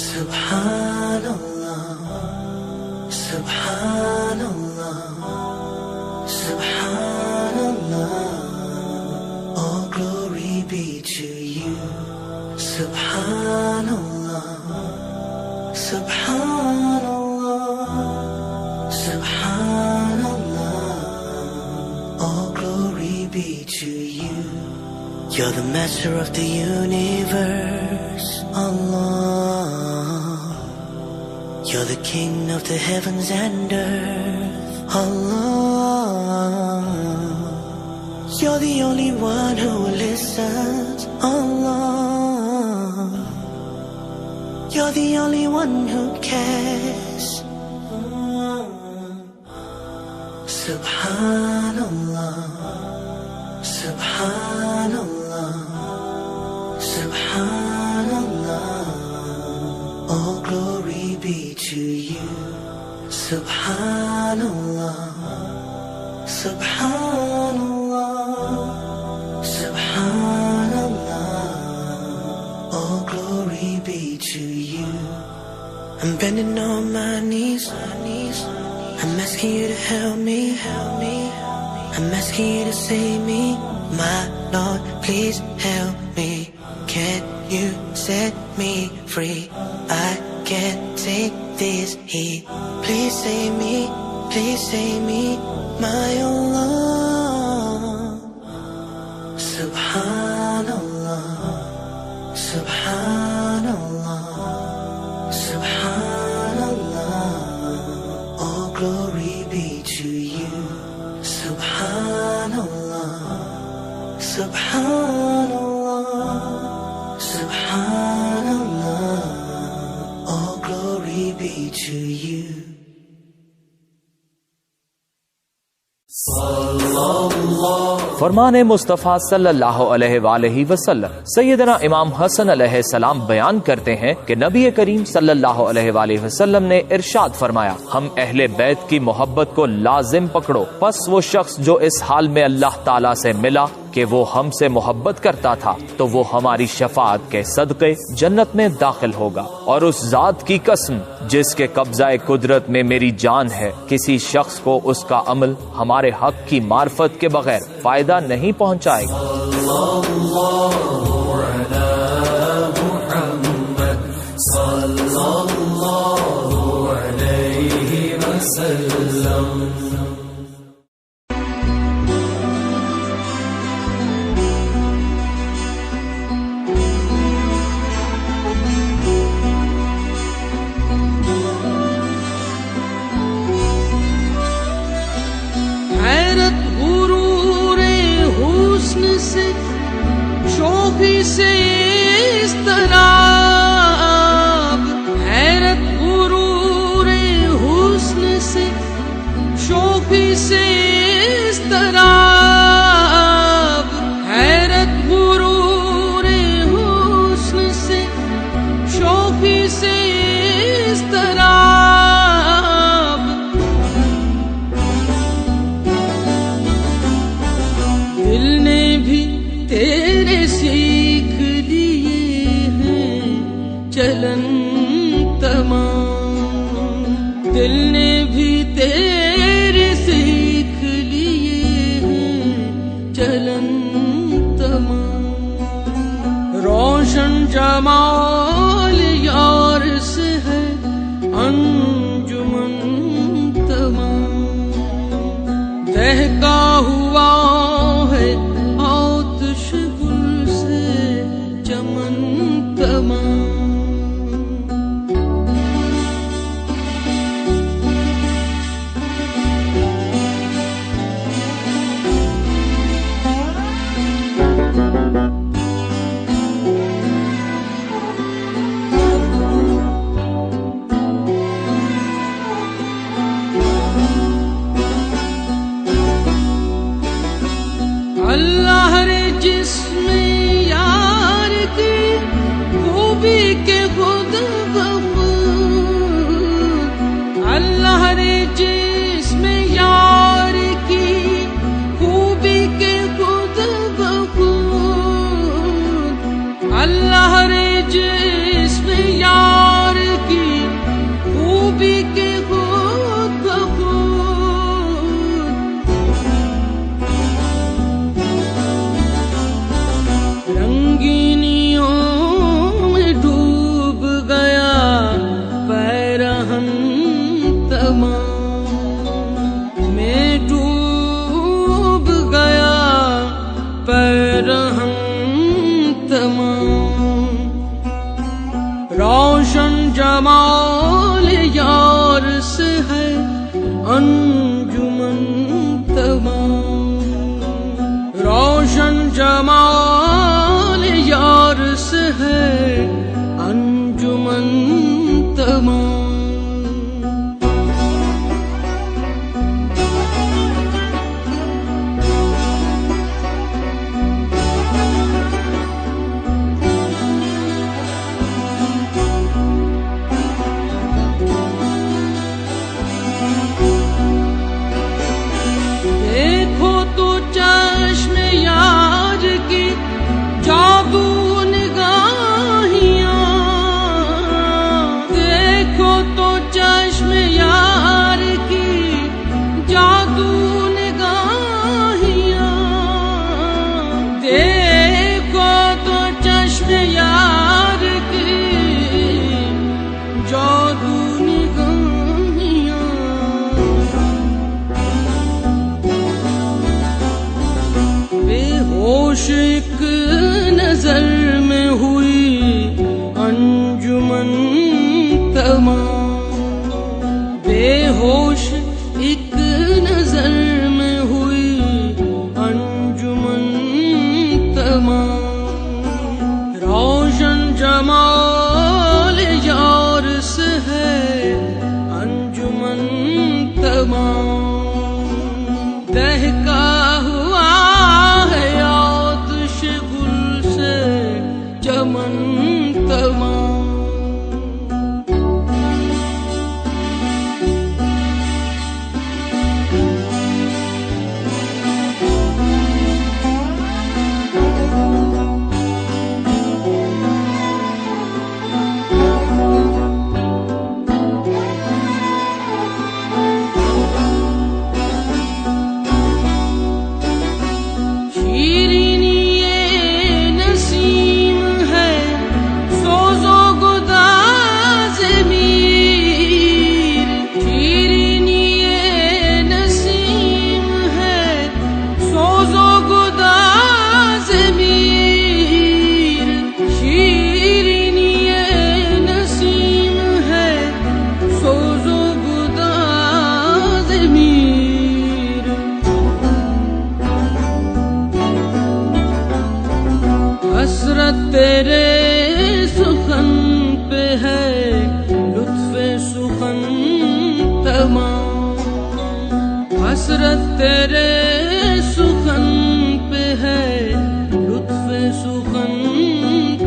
Subhanallah, Subhanallah, Subhanallah. All glory be to you. Subhanallah, Subhanallah, Subhanallah. All glory be to you. You're the master of the universe, Allah. You're the king of the heavens and earth, Allah. You're the only one who listens, Allah. You're the only one who cares. Subhanallah, Subhanallah, Subhanallah. All glory be to you. Subhanallah, Subhanallah, Subhanallah. All glory be to you. I'm bending on my knees. I'm asking you to help me. I'm asking you to save me. My Lord, please help me. Can you set me free? I can't take this heat. Please save me, my Allah. Subhanallah, Subhanallah, Subhanallah. All glory be to you. Subhanallah, Subhanallah, Subhanallah. All glory be to you. फरमान मुस्तफ़ा सल्लल्लाहु अलैहि वसल्लम सैयदना इमाम हसन अलैहिस्सलाम बयान करते हैं कि नबी करीम सल्लल्लाहु अलैहि वसल्लम ने इरशाद फरमाया, हम अहले बैत की मोहब्बत को लाजिम पकड़ो। पस वो शख्स जो इस हाल में अल्लाह ताला से मिला कि वो हमसे मोहब्बत करता था, तो वो हमारी शफाअत के सदक़े जन्नत में दाखिल होगा। और उस जात की कसम जिसके कब्ज़ाए कुदरत में मेरी जान है, किसी शख्स को उसका अमल हमारे हक की मार्फत के बगैर फायदा नहीं पहुँचाएगा। शोखी से इस तरह हैरत गुरूर हुस्न से, शोखी से इस तरह हैरत गुरूर हुस्न से, शोखी से इस तरह दिल ने भी तेरे सीख लिए हैं चलन तमाम, दिल ने भी तेरे सीख लिए हैं चलन तमाम। रोशन जमाल यार से है अंजुमन तमाम, दहका हुआ है चमन तमाम। अल्लाह रे जिसमें यार की खूबी के खुद बखूद, अल्लाह रे जिसमें यार की खूबी के खुद बखूद, अल्लाह रे जिसमें यार की खूबी के खुद बखूद। रंगीनियों में डूब गया पैरहन तमाम, में डूब गया पैरहन तमाम। रोशन जमाल यार से है अंजुमन तमाम, रोशन जमाल यार से है अंजुमन बेहोश एक नजर में हुई अंजुमन तमाम, बेहोश एक नजर में हुई अंजुमन तमाम। रोशन जमाल यार से है अंजुमन तमाम, दहका हुआ है आतिश गुल से चमन तमाम। हसरत तेरे सुखन पे है लुत्फ़े सुखन तमाम, हसरत तेरे सुखन पे है लुत्फ़े सुखन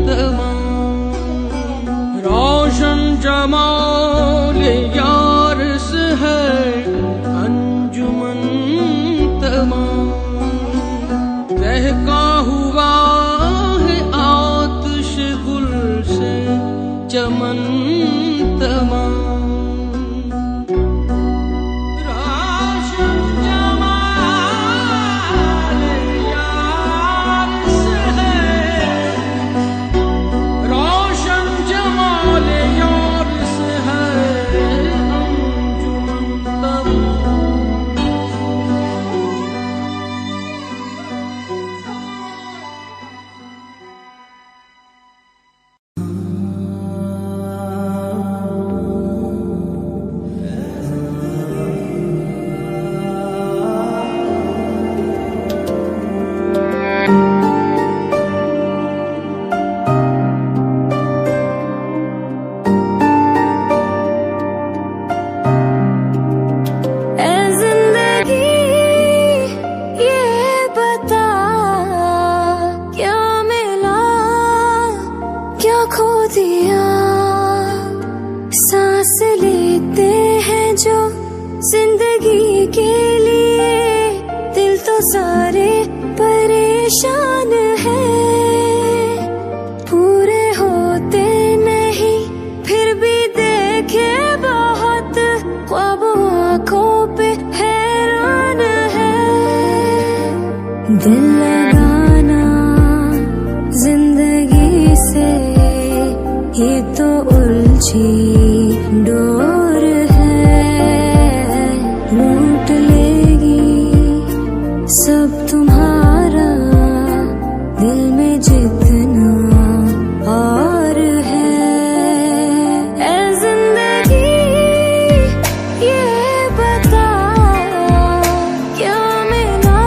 तमाम। रोशन जमाल यार से है अंजुमन तमाम, दहका हुआ चमन तमाम। रोशन जमाल यार से है, रोशन जमाल यार से है अंजुमन तमाम। सांस लेते हैं जो जिंदगी के लिए, दिल तो सारे परेशान हैं, पूरे होते नहीं फिर भी देखे बहुत, ख्वाब आँखों पे हैरान है। दिल लगाना जिंदगी से ये तो उलझी डोर है, लूट लेगी सब तुम्हारा दिल में जितना और है। ऐ जिंदगी ये बता क्या मिला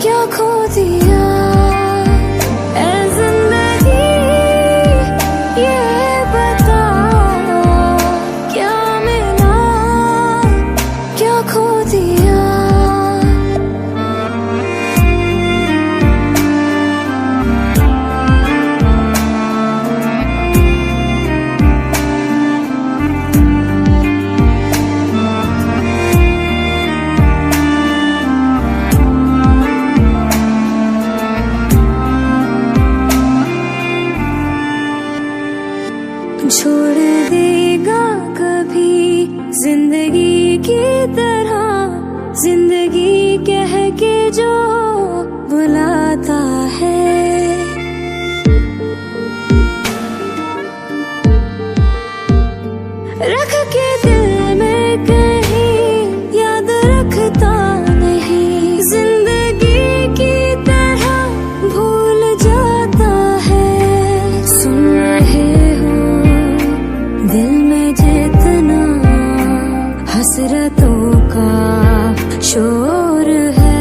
क्या खो दिया, छोड़ देगा कभी जिंदगी की तरह, जिंदगी कह के जो बुलाता है। रख के दिल में कहीं याद रखता नहीं, जिंदगी की तरह शोर है,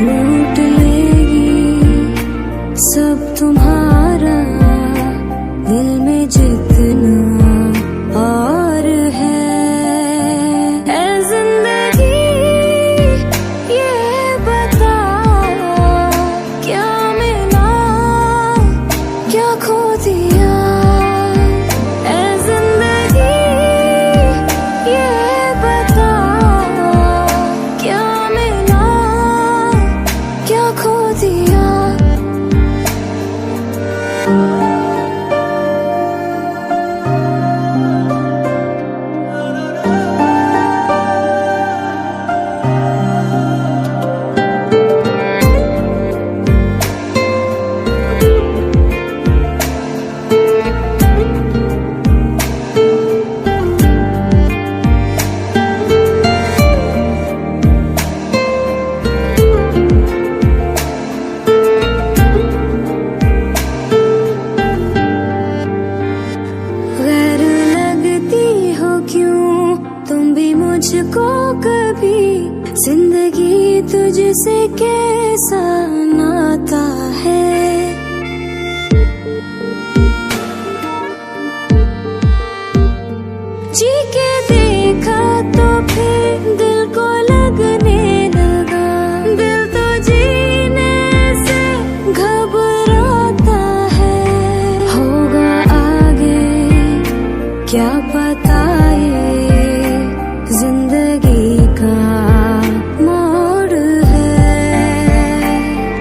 लूट लेगी सब तुम्हारा, दिल में जितना और है। ऐ जिंदगी ये बता, क्या मिला क्या खो दिया। ऐ जिंदगी ये बता, क्या मिला क्या खो दिया। गैर लगती हो क्यों तुम भी मुझको कभी, जिंदगी तुझसे कैसा नाता है। जी के देखा तो फिर दिल को लगने लगा, दिल तो जीने से घबराता है। होगा आगे क्या पता ये जिंदगी का मोड़ है,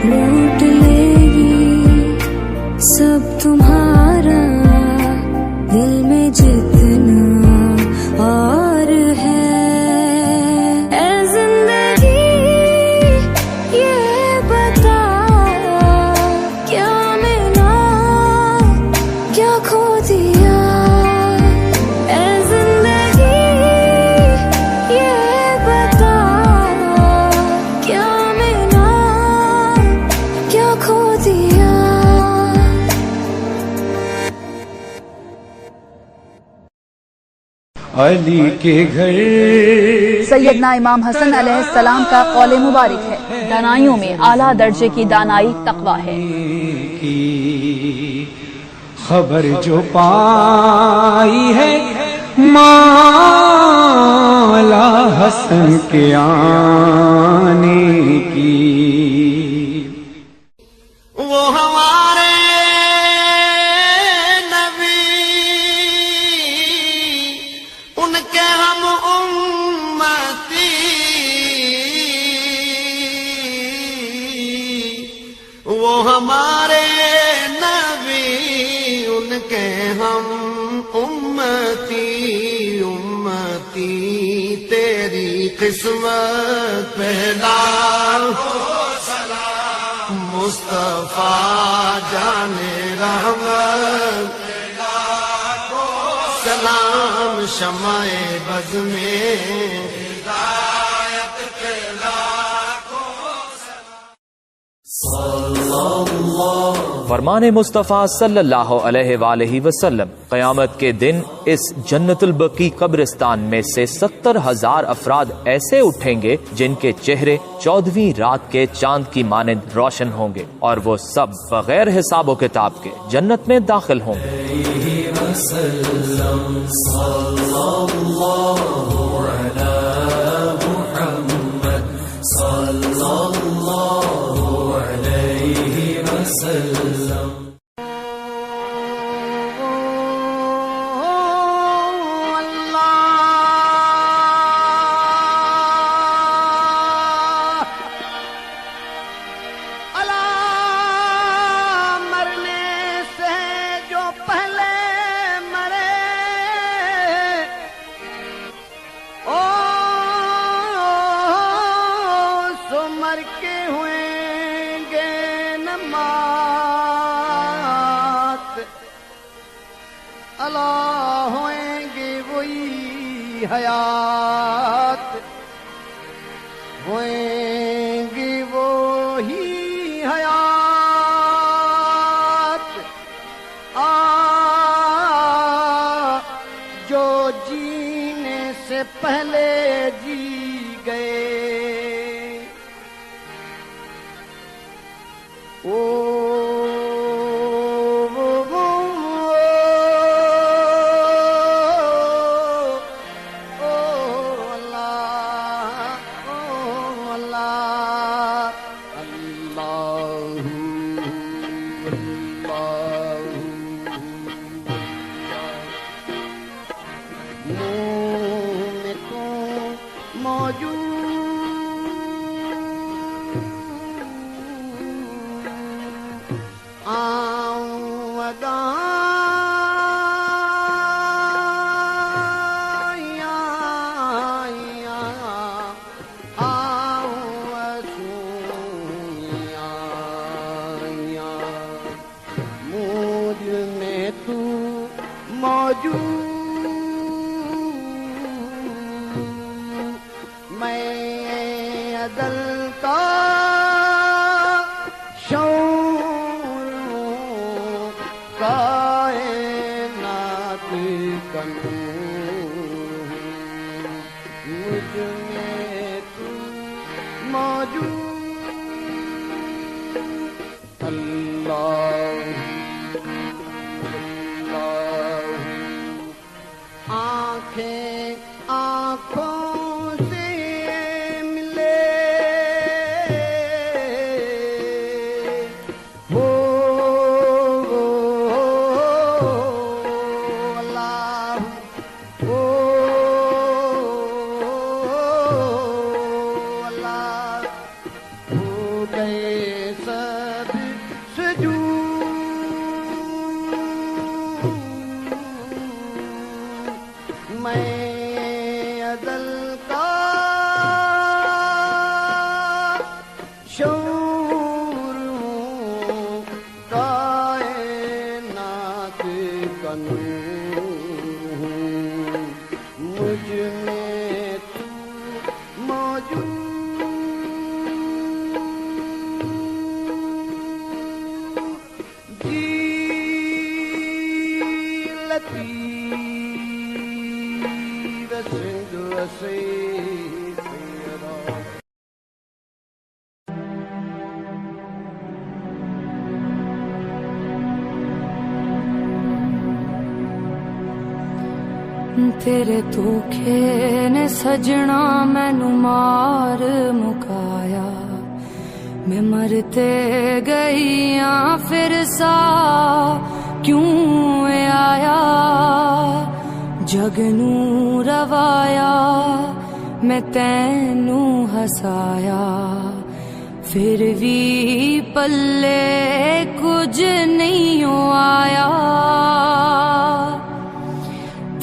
लूट लेगी सब तुम्हारा, दिल में जितना और है। ऐ जिंदगी ये बता, क्या मिला क्या खो दिया। ऐ जिंदगी ये बता, क्या मिला क्या खो दिया। अली के घर सैयदना इमाम हसन अलैहिस्सलाम का कौल मुबारक है, दानाइयों में आला दर्जे की दानाई तकवा है। की खबर जो पाई है माला हसन के आने की, वो हमारे नबी, उनके हम उम्मती, वो हमारे नबी, उनके हम उम्मती। उम्मती तेरी किस्मत पहला मुस्तफा जाने रहमत, सलाम शमाए बज़ में फरमाने मुस्तफ़ा सल्लल्लाहु अलैहि वसल्लम, क़यामत के दिन इस जन्नतुल बकी कब्रिस्तान में से 70,000 अफराद ऐसे उठेंगे जिनके चेहरे 14वीं रात के चांद की मानिंद रोशन होंगे, और वो सब बगैर हिसाब किताब के जन्नत में दाखिल होंगे। अल्लाह होएंगे वही हयात, होएंगे वही हयात, जो जीने से पहले जी गए। ओ तेरे धोखे ने सजना मैनू मार मुकाया, मैं मरते गई फिर सा क्यों आया। जग नू रवाया मैं तैनू हसाया, फिर भी पल्ले कुछ नहीं आया।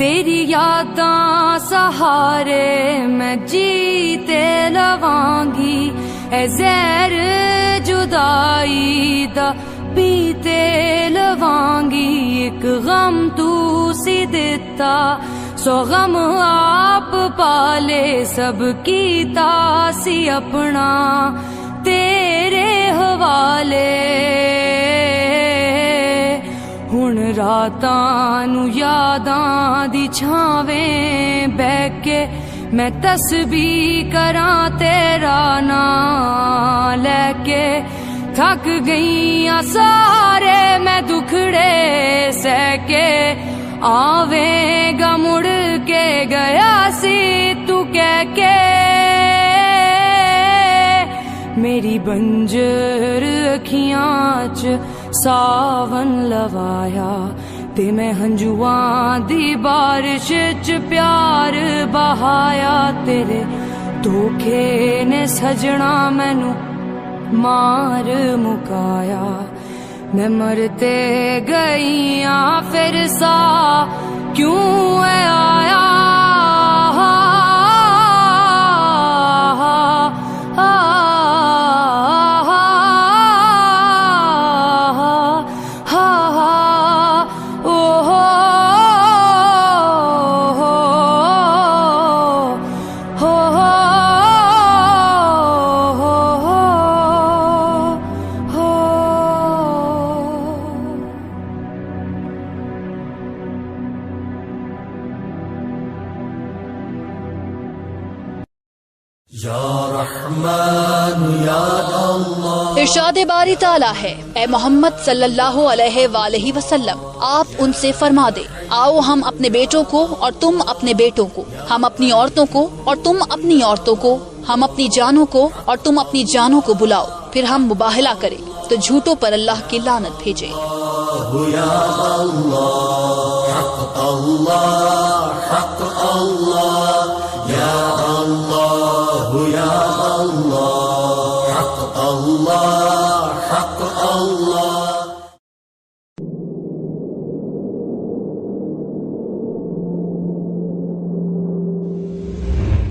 तेरी यादां सहारे मैं जीते लवांगी, ऐ ज़हर जुदाई दा पीते लवांगी। एक गम तू सी दिता, सौ गम आप पाले, सब कीता सी अपना तेरे हवाले। हुण रातां नू यादां दी छावें बह के मैं तस्बीह करां तेरा नां लैके। थक गईयां सारे मैं दुखड़े सह के, आवेगा मुड़ के गया सी तू कह के। मेरी बंजर अखियां च सावन लवाया, ते मैं हंजुआं दी बारिश च प्यार बहाया। तेरे धोखे ने सजना मैनू मार मुकाया, मैं मरते गई फिर सा क्यों आया। इरशाद बारी ताला है, ए मोहम्मद सल्लल्लाहु अलैहि वसल्लम, आप उनसे फरमा दे, आओ हम अपने बेटों को और तुम अपने बेटों को, हम अपनी औरतों को और तुम अपनी औरतों को, हम अपनी जानों को और तुम अपनी जानों को बुलाओ, फिर हम मुबाहला करें तो झूठों पर अल्लाह की लानत भेजे।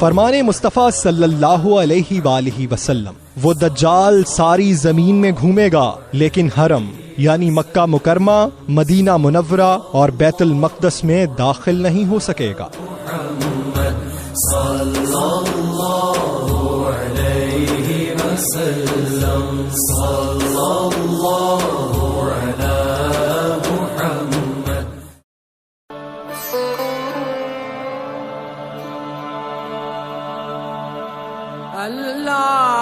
फरमाने मुस्तफ़ा सल्लल्लाहु अलैहि वसल्लम, वो दज्जाल सारी जमीन में घूमेगा लेकिन हरम यानी मक्का मुकरमा, मदीना मुनव्वरा और बैतुल मक़दस में दाखिल नहीं हो सकेगा। Allah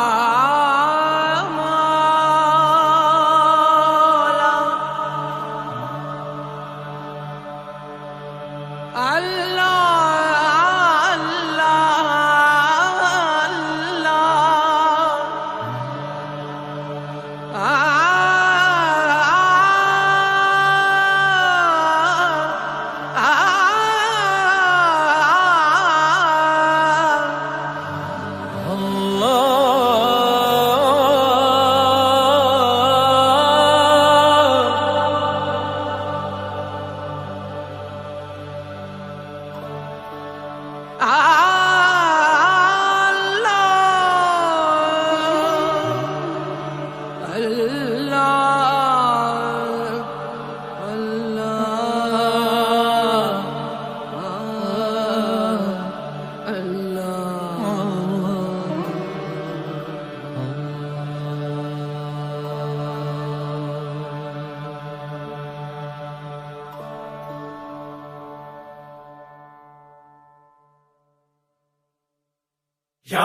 या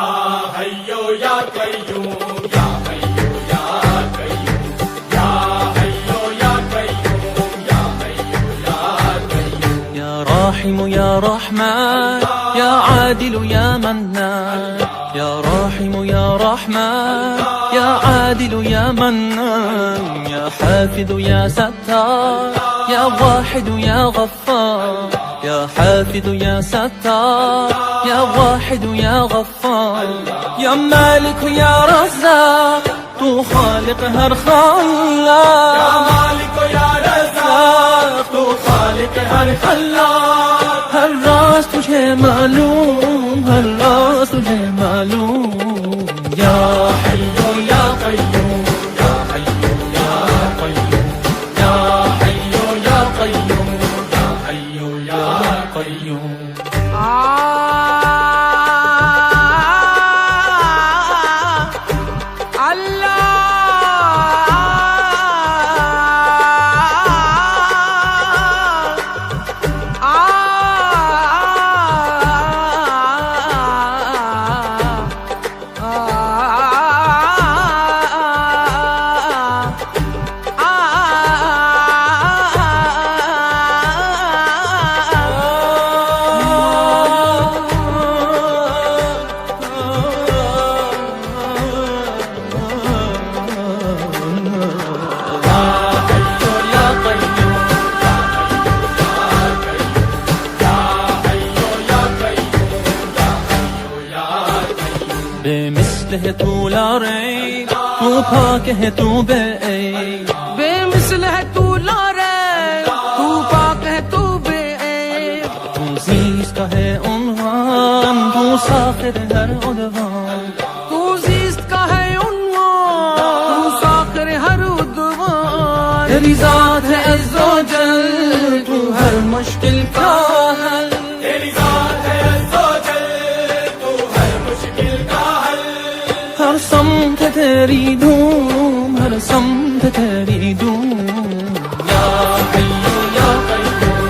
हय्यो या कय्यूम या हय्यो या कय्यूम या हय्यो या कय्यूम या हय्यो या कय्यूम या राहिम या रहमान या आदिल या मन्नान या राहिम या रहमान या आदिल या मन्नान या हाफिज या सत्तार या वाहिद या गफ्फार या हाफिज या सत्तार या वाहिद या गफ्फार या मालिक या रज़्ज़ाक़ तू खालिक हर खल्लाक़ या मालिक या रज़्ज़ाक़ तू खालिक हर खल्लाक़ हर राज तुझे मालूम हर राज तुझे मालूम या हय्यो या कय्यूम या हय्यो या कय्यूम या हय्यो या कय्यूम या हय्यो या कय्यूम बेमिसल है तू ला रैब तू पाक है तू बेऐब बेमिसल है तू ला रैब तू पाक है तू बेऐब तू ज़ीज़ का है उन्वान तू साखिर हर उद्वान तू ज़ीज़ का है उन्वान तू साखिर हर उद्वान तेरी ज़ात है अज़्ज़ो जल तू हर मुश्किल का हल तेरी ज़ात है अज़्ज़ो जल तू हर मुश्किल का हल हर समत तेरी धूम हर समत तेरी धूम या हय्यो या Qayyum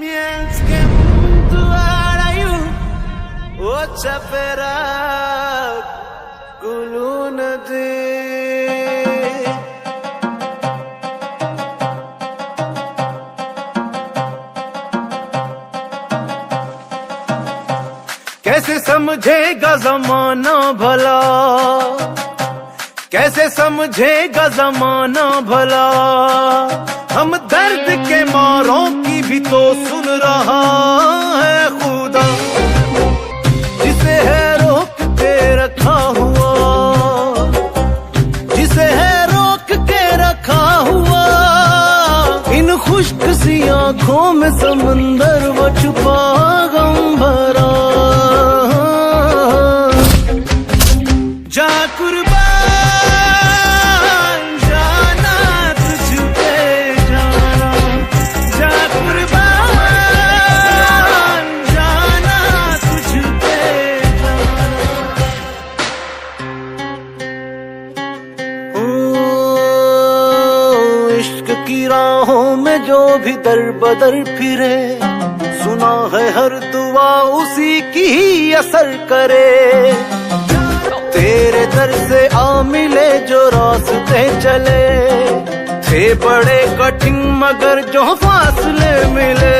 mięskiem duarayu ochaperak kulunati कैसे समझेगा जमाना भला कैसे समझेगा जमाना भला हम दर्द के मारों की भी तो सुन रहा है खुदा जिसे है रोक के रखा हुआ जिसे है रोक के रखा हुआ इन खुश्क सी आंखों में समंदर वो छुपा गम भरा जा कुर्बान जाना तुझ पे जाना जा कुर्बान जाना तुझ पे जाना ओ इश्क की राहों में जो भी दर बदर फिरे सुना है हर दुआ उसी की ही असर करे तेरे दर से आ मिले जो रास्ते चले थे बड़े कठिन मगर जो फासले मिले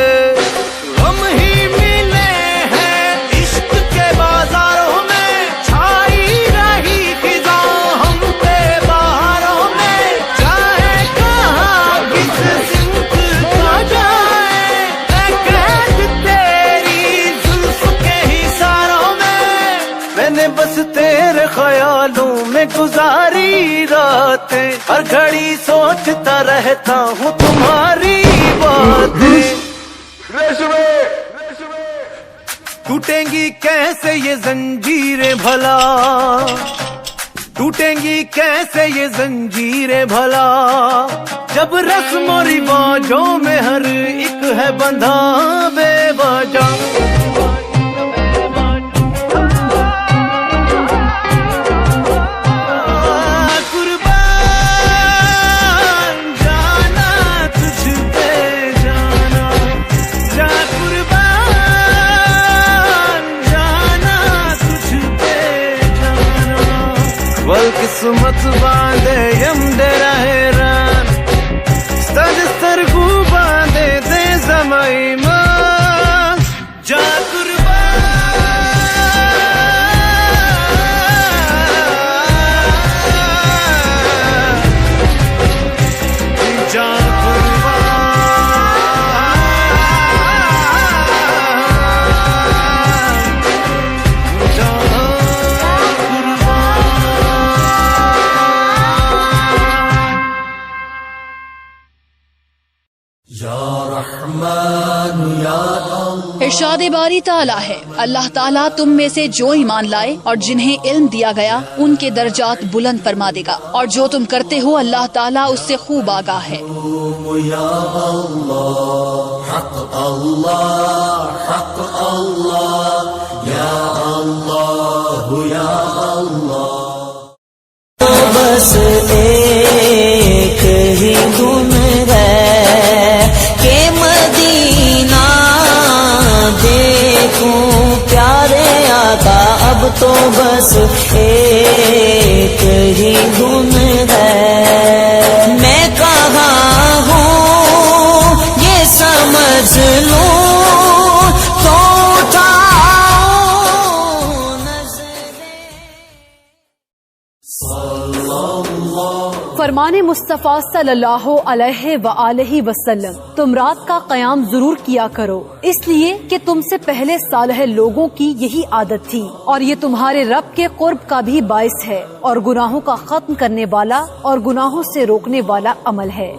हम ही मिले हैं इश्क के बाजारों में छाई रही खिजा हम पे बहारों में चाहे कहाँ किस सिमत का जाए कैद तेरी जुल्फ के हिसारों में मैंने बस तेरे ख्यालों में गुजारी रातें, हर घड़ी सोचता रहता हूँ तुम्हारी बातें। टूटेंगी कैसे ये जंजीरें भला, टूटेंगी कैसे ये जंजीरें भला, जब रस्म और रिवाजों में हर एक है बंधा बेवजह। किस्मत बांधे यम दे हैरान, सज सरगू बांधे दे समय मान, जा कुर्बान, जा इरशाद बारी ताला है, अल्लाह ताला तुम में से जो ईमान लाए और जिन्हें इल्म दिया गया उनके दर्जात बुलंद फरमा देगा, और जो तुम करते हो अल्लाह ताला उससे खूब आगाह है। बस एक ही गुन है के मदीना देखूं प्यारे आका, अब तो बस एक ही गुन है। मैं कहाँ हूँ ये समझ लूं तो फरमाने मुस्तफ़ा सल्लल्लाहु अलैहि वसल्लम, तुम रात का क़याम जरूर किया करो, इसलिए कि तुमसे पहले सालह लोगों की यही आदत थी, और ये तुम्हारे रब के कुर्ब का भी बाइस है, और गुनाहों का खत्म करने वाला और गुनाहों से रोकने वाला अमल है।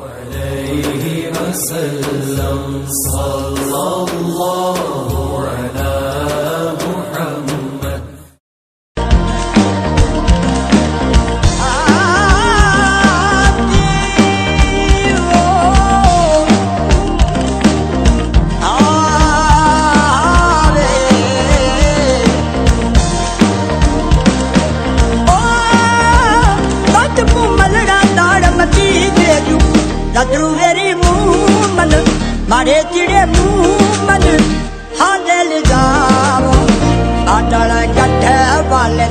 मारे चिड़े मुँह मन हाल जाओ अटल कट्ठे वाले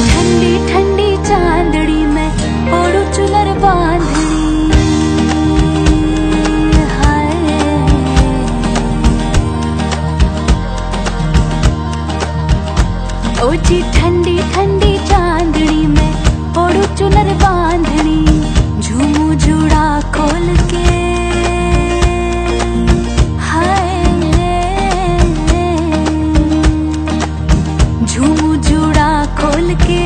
ठंडी ठंडी चांदड़ी में ओढ़ू चुनर बांधनी, हाय ओची ठंडी ठंडी चांदड़ी में ओढ़ू चुनर बांधनी, झूमू जुड़ा खोल के, हाय झूमू जुड़ा खोल के,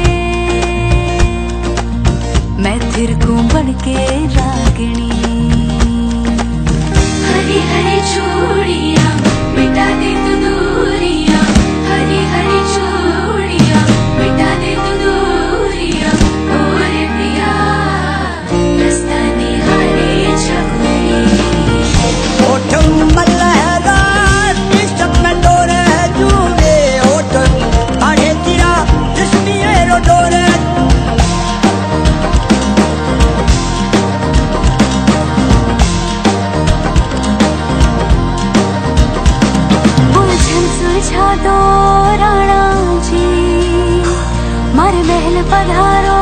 मैं थिरकूं बन के रागिणी। हरी हरी चूड़ियां मिटा दे तू दूरियां, हरी हरी चूड़ियां मिटा दे तू दूरियां, और पिया दस्तानी हरे छगुनी। ओठ मलहरा सब में डोरे जूबे, ओठ आड़े तिरा जिसमिए रो डोरे। सुझा दो राणा जी, मारे महल पधारो